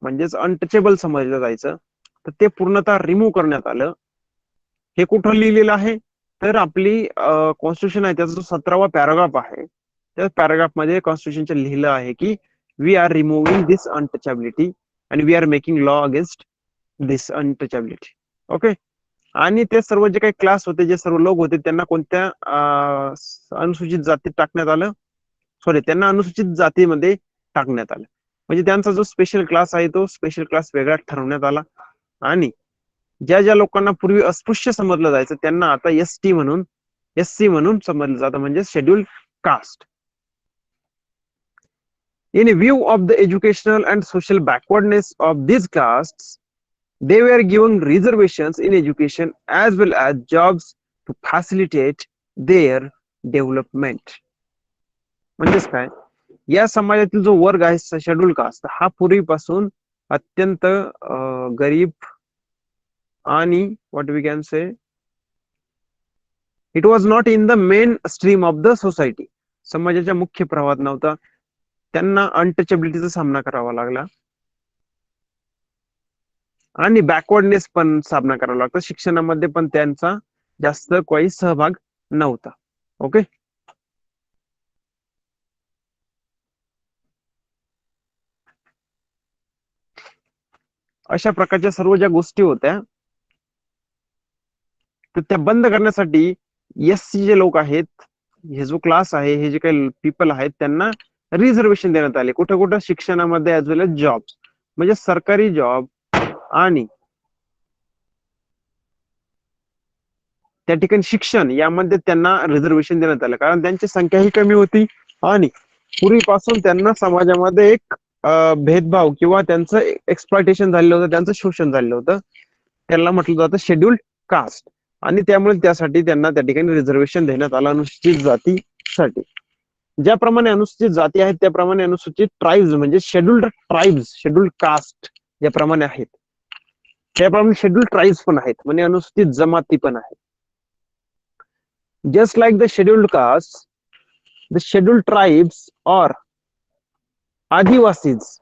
म्हणजेच अनटचेबल समजलं जायचं, तर ते पूर्णतः रिमूव्ह करण्यात आलं. हे कुठं लिहिलेलं आहे, तर आपली कॉन्स्टिट्यूशन आहे त्याचा जो 17वा पॅराग्राफ आहे, त्या पॅराग्राफ मध्ये कॉन्स्टिट्यूशनच्या लिहिलं आहे की we are removing this untouchability आणि we are making law against this untouchability. Okay, आणि ते सर्व जे काही क्लास होते, जे सर्व लोक होते, त्यांना कोणत्या अनुसूचित जातीत टाकण्यात आलं, सॉरी, त्यांना अनुसूचित जातीमध्ये टाकण्यात आलं. म्हणजे त्यांचा जो स्पेशल क्लास आहे तो स्पेशल क्लास वेगळा ठरवण्यात आला. आणि ज्या ज्या लोकांना पूर्वी अस्पृश्य समजलं जायचं त्यांना आता एसटी म्हणून, एससी म्हणून समजलं जातं, म्हणजे scheduled caste. In view of the educational and social backwardness of these castes, they were given reservations in education as well as jobs to facilitate their development. म्हणजेच काय, या समाजातील जो वर्ग आहे शेड्यूल कास्ट हा पूर्वीपासून अत्यंत गरीब आणि what we can say it was not in the mainstream of the society, समाजाच्या मुख्य प्रवाहात नव्हता, त्यांना अनटचेबिलिटीचा सामना करावा लागला आणि बॅकवर्डनेस पण सामना करावा लागतो. शिक्षणामध्ये पण त्यांचा जास्त काही सहभाग नव्हता. ओके, अशा प्रकारच्या सर्व ज्या गोष्टी होत्या तर त्या बंद करण्यासाठी एससी जे लोक आहेत, हे जो क्लास आहे, हे जे काही पीपल आहेत, त्यांना रिझर्वेशन देण्यात आले. कुठं कुठं, शिक्षणामध्ये ऍज वेल एज जॉब, म्हणजे सरकारी जॉब आणि त्या ठिकाणी शिक्षण यामध्ये त्यांना रिझर्वेशन देण्यात आलं, कारण त्यांची संख्या ही कमी होती आणि पूर्वीपासून त्यांना समाजामध्ये एक भेदभाव किंवा त्यांचं एक्सप्लॉयटेशन झालेलं होतं, त्यांचं शोषण झालेलं होतं. त्याला म्हटलं जातं शेड्यूल्ड कास्ट, आणि त्यामुळे त्यासाठी त्यांना त्या ठिकाणी रिझर्वेशन देण्यात आलं अनुसूचित जातीसाठी. ज्याप्रमाणे अनुसूचित जाती आहेत त्याप्रमाणे अनुसूचित ट्राईब्स म्हणजे शेड्यूल्ड ट्राईब्स, शेड्यूल्ड कास्ट ज्याप्रमाणे आहेत त्याप्रमाणे शेड्यूल्ड ट्राईब्स पण आहेत, म्हणजे अनुसूचित जमाती पण आहेत. Just like the scheduled castes, the scheduled tribes or Adivasis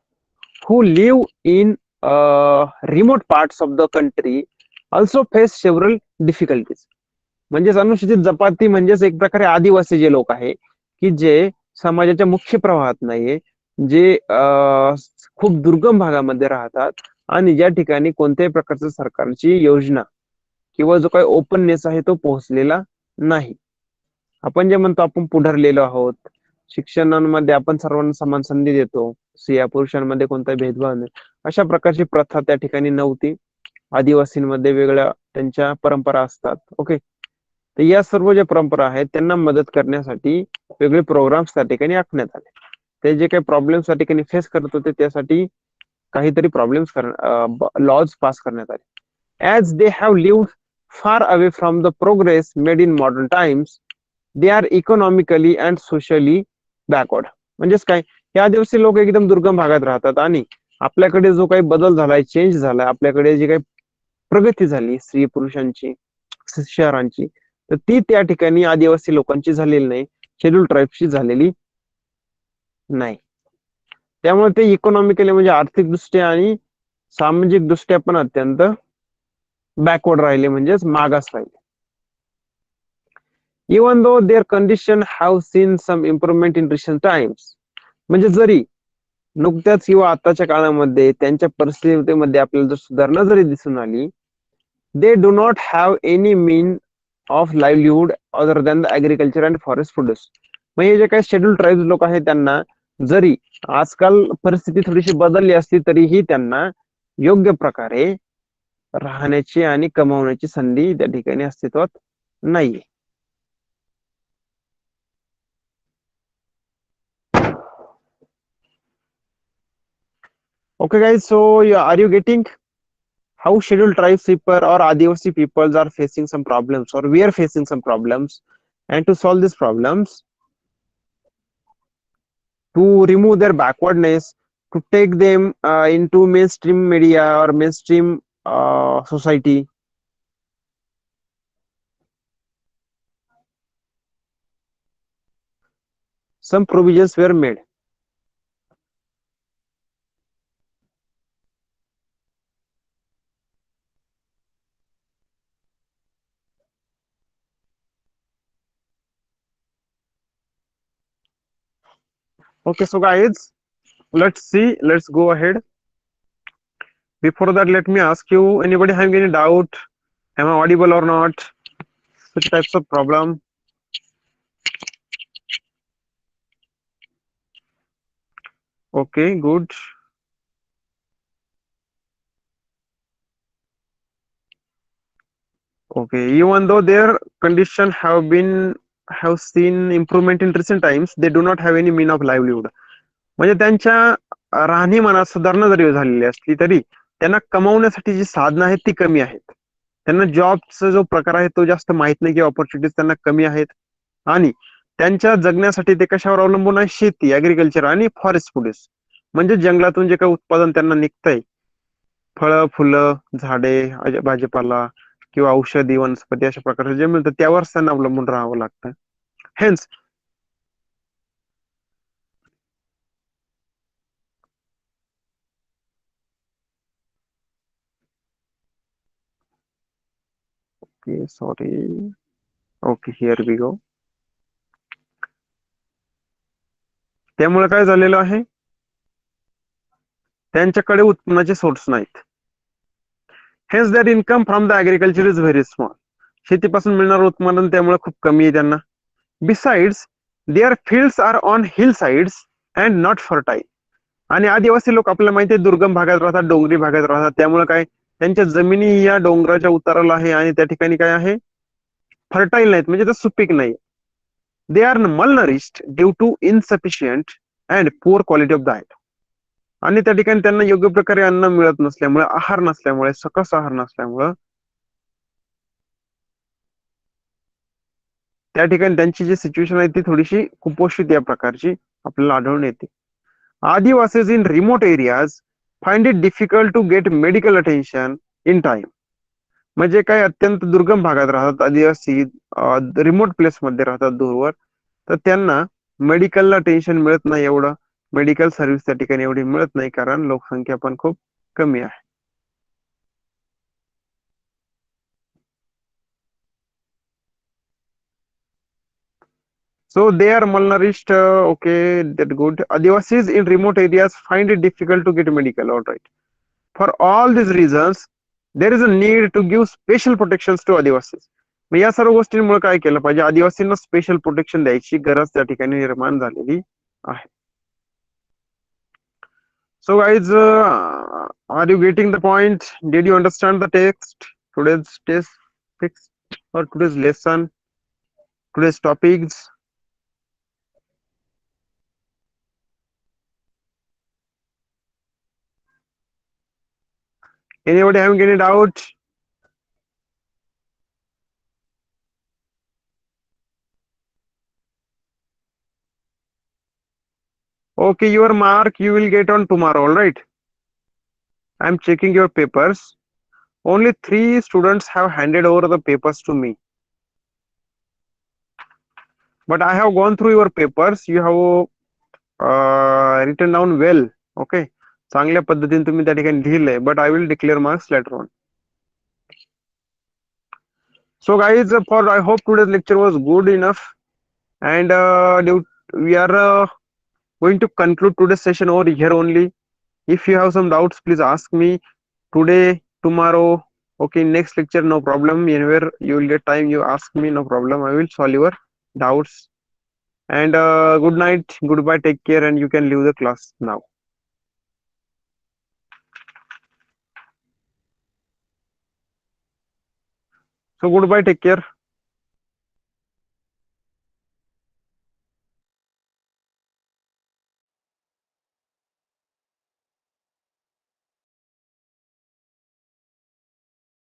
who live in remote parts of the country also face several difficulties. म्हणजेच अनुसूचित जमाती म्हणजेच एक प्रकारे आदिवासी जे लोक आहे की जे समाजाच्या मुख्य प्रवाहात नाहीये, जे खूप दुर्गम भागामध्ये राहतात आणि ज्या ठिकाणी कोणत्याही प्रकारच्या सरकारची योजना किंवा जो काही ओपननेस आहे तो पोहोचलेला नाही. आपण जे म्हणतो आपण पुढरलेलो आहोत, शिक्षणामध्ये आपण सर्वांना समान संधी देतो, स्त्रिया पुरुषांमध्ये कोणताही भेदभाव नाही, अशा प्रकारची प्रथा त्या ठिकाणी नव्हती. आदिवासींमध्ये वेगळ्या त्यांच्या परंपरा असतात. ओके, तर या सर्व ज्या परंपरा आहेत त्यांना मदत करण्यासाठी वेगळे प्रोग्राम्स त्या ठिकाणी आखण्यात आले. ते जे काही प्रॉब्लेम्स त्या ठिकाणी फेस करत होते त्यासाठी काहीतरी प्रॉब्लेम्स लॉज पास करण्यात आले. As they have lived far away from the progress made in modern times, they are economically and socially backward. म्हणजेच काय, हे आदिवासी लोक एकदम दुर्गम भागात राहतात आणि आपल्याकडे जो काही बदल झालाय, चेंज झालाय, आपल्याकडे जे काही प्रगती झाली स्त्री पुरुषांची, शहरांची, तर ती त्या ठिकाणी आदिवासी लोकांची झालेली नाही, शेड्यूल ट्राईबची झालेली नाही. त्यामुळे ते इकॉनॉमिकली म्हणजे आर्थिक दृष्ट्या आणि सामाजिक दृष्ट्या पण अत्यंत बॅकवर्ड राहिले, म्हणजेच मागास राहिले. Even though their condition have seen some improvement in recent times, म्हणजे जरी नुकत्याच किंवा आताच्या काळामध्ये त्यांच्या परिस्थितीमध्ये आपल्याला जर सुधारणा जरी दिसून आली, they do not have any mean of livelihood other than the agriculture and forest produce. म्हणजे जे काही शेड्यूल ट्राईब्स लोक आहेत त्यांना जरी आजकाल परिस्थिती थोडीशी बदलली असली तरीही त्यांना योग्य प्रकारे राहण्याची आणि कमावण्याची संधी त्या ठिकाणी अस्तित्वात नाहीये. Okay guys, so are you getting how scheduled tribes people or Adivasi peoples are facing some problems, or we are facing some problems, and to solve these problems, to remove their backwardness, to take them into mainstream media or mainstream society. Some provisions were made. Okay, so guys, let's see. Let's go ahead. Before that, let me ask you: anybody having any doubt? Am I audible or not? Which types of problem? Okay, good. Okay, even though their condition have seen improvement in recent times, they do not have any mean of livelihood. म्हणजे त्यांच्या राहणीमानात सुधारणा जरी झालेली असली तरी त्यांना कमावण्यासाठी जी साधनं आहेत ती कमी आहेत. त्यांना जॉबचा जो प्रकार आहे तो जास्त माहित नाही, किंवा ऑपॉर्च्युनिटीज त्यांना कमी आहेत, आणि त्यांच्या जगण्यासाठी ते कशावर अवलंबून आहे? शेती, ऍग्रिकल्चर आणि फॉरेस्ट प्रोड्यूस, म्हणजे जंगलातून जे काही उत्पादन त्यांना निघतंय, फळं, फुलं, झाडे, भाजीपाला किंवा औषधी वनस्पती अशा प्रकारचे जे मिळतं त्यावरच त्यांना अवलंबून राहावं लागतं. Hence sorry, okay, here we go. त्यामुळे काय झालेलं आहे? त्यांच्याकडे उत्पन्नाचे सोर्स नाहीत. Hence that income from the agriculture is very small. शेतीपासून मिळणारं उत्पादन त्यामुळे खूप कमी आहे त्यांना. Besides their fields are on hill sides and not fertile. आणि आदिवासी लोक आपल्याला माहिती आहे दुर्गम भागात राहतात, डोंगरी भागात राहतात, त्यामुळे काय त्यांच्या जमिनी या डोंगराच्या उताराला आहे आणि त्या ठिकाणी काय आहे? फर्टाईल नाहीत, म्हणजे ते सुपीक नाही. They are malnourished due to insufficient and poor quality of diet. आणि त्या ठिकाणी त्यांना योग्य प्रकारे अन्न मिळत नसल्यामुळे, आहार नसल्यामुळे, सकस आहार नसल्यामुळं त्या ठिकाणी त्यांची जी सिच्युएशन आहे ती थोडीशी कुपोषित या प्रकारची आपल्याला आढळून येते. Adivasis in remote areas find it difficult to get medical attention in time. म्हणजे काय अत्यंत दुर्गम भागात राहतात आदिवासी, रिमोट प्लेस मध्ये राहतात दूरवर, तर त्यांना मेडिकलला टेन्शन मिळत नाही, एवढं मेडिकल सर्व्हिस त्या ठिकाणी एवढी मिळत नाही, कारण लोकसंख्या पण खूप कमी आहे. So they are malnourished. Okay, that good. Adivasis in remote areas find it difficult to get medical. All right. For all these reasons, there is a need to give special protections to Adivasis. मग या सर्व गोष्टींमुळे काय केलं पाहिजे? आदिवासींना special protection द्यायची गरज त्या ठिकाणी निर्माण झालेली आहे. So guys, are you getting the point? Did you understand the text? Today's test fix or today's lesson, today's topics? Anybody having any doubt? Okay, your mark you will get on tomorrow. All right. I'm checking your papers. only 3 students have handed over the papers to me, but I have gone through your papers. You have written down well. Okay, चांगल्या पद्धतीने तुम्ही त्या ठिकाणी लिहिलंय, but I will declare marks later on. So guys, for I hope today's lecture was good enough, and we are going to conclude today's session over here only. If you have some doubts, please ask me today, tomorrow. Okay, next lecture, no problem. Anywhere you will get time, you ask me, no problem. I will solve your doubts. And good night, goodbye, take care, and you can leave the class now. So goodbye, take care.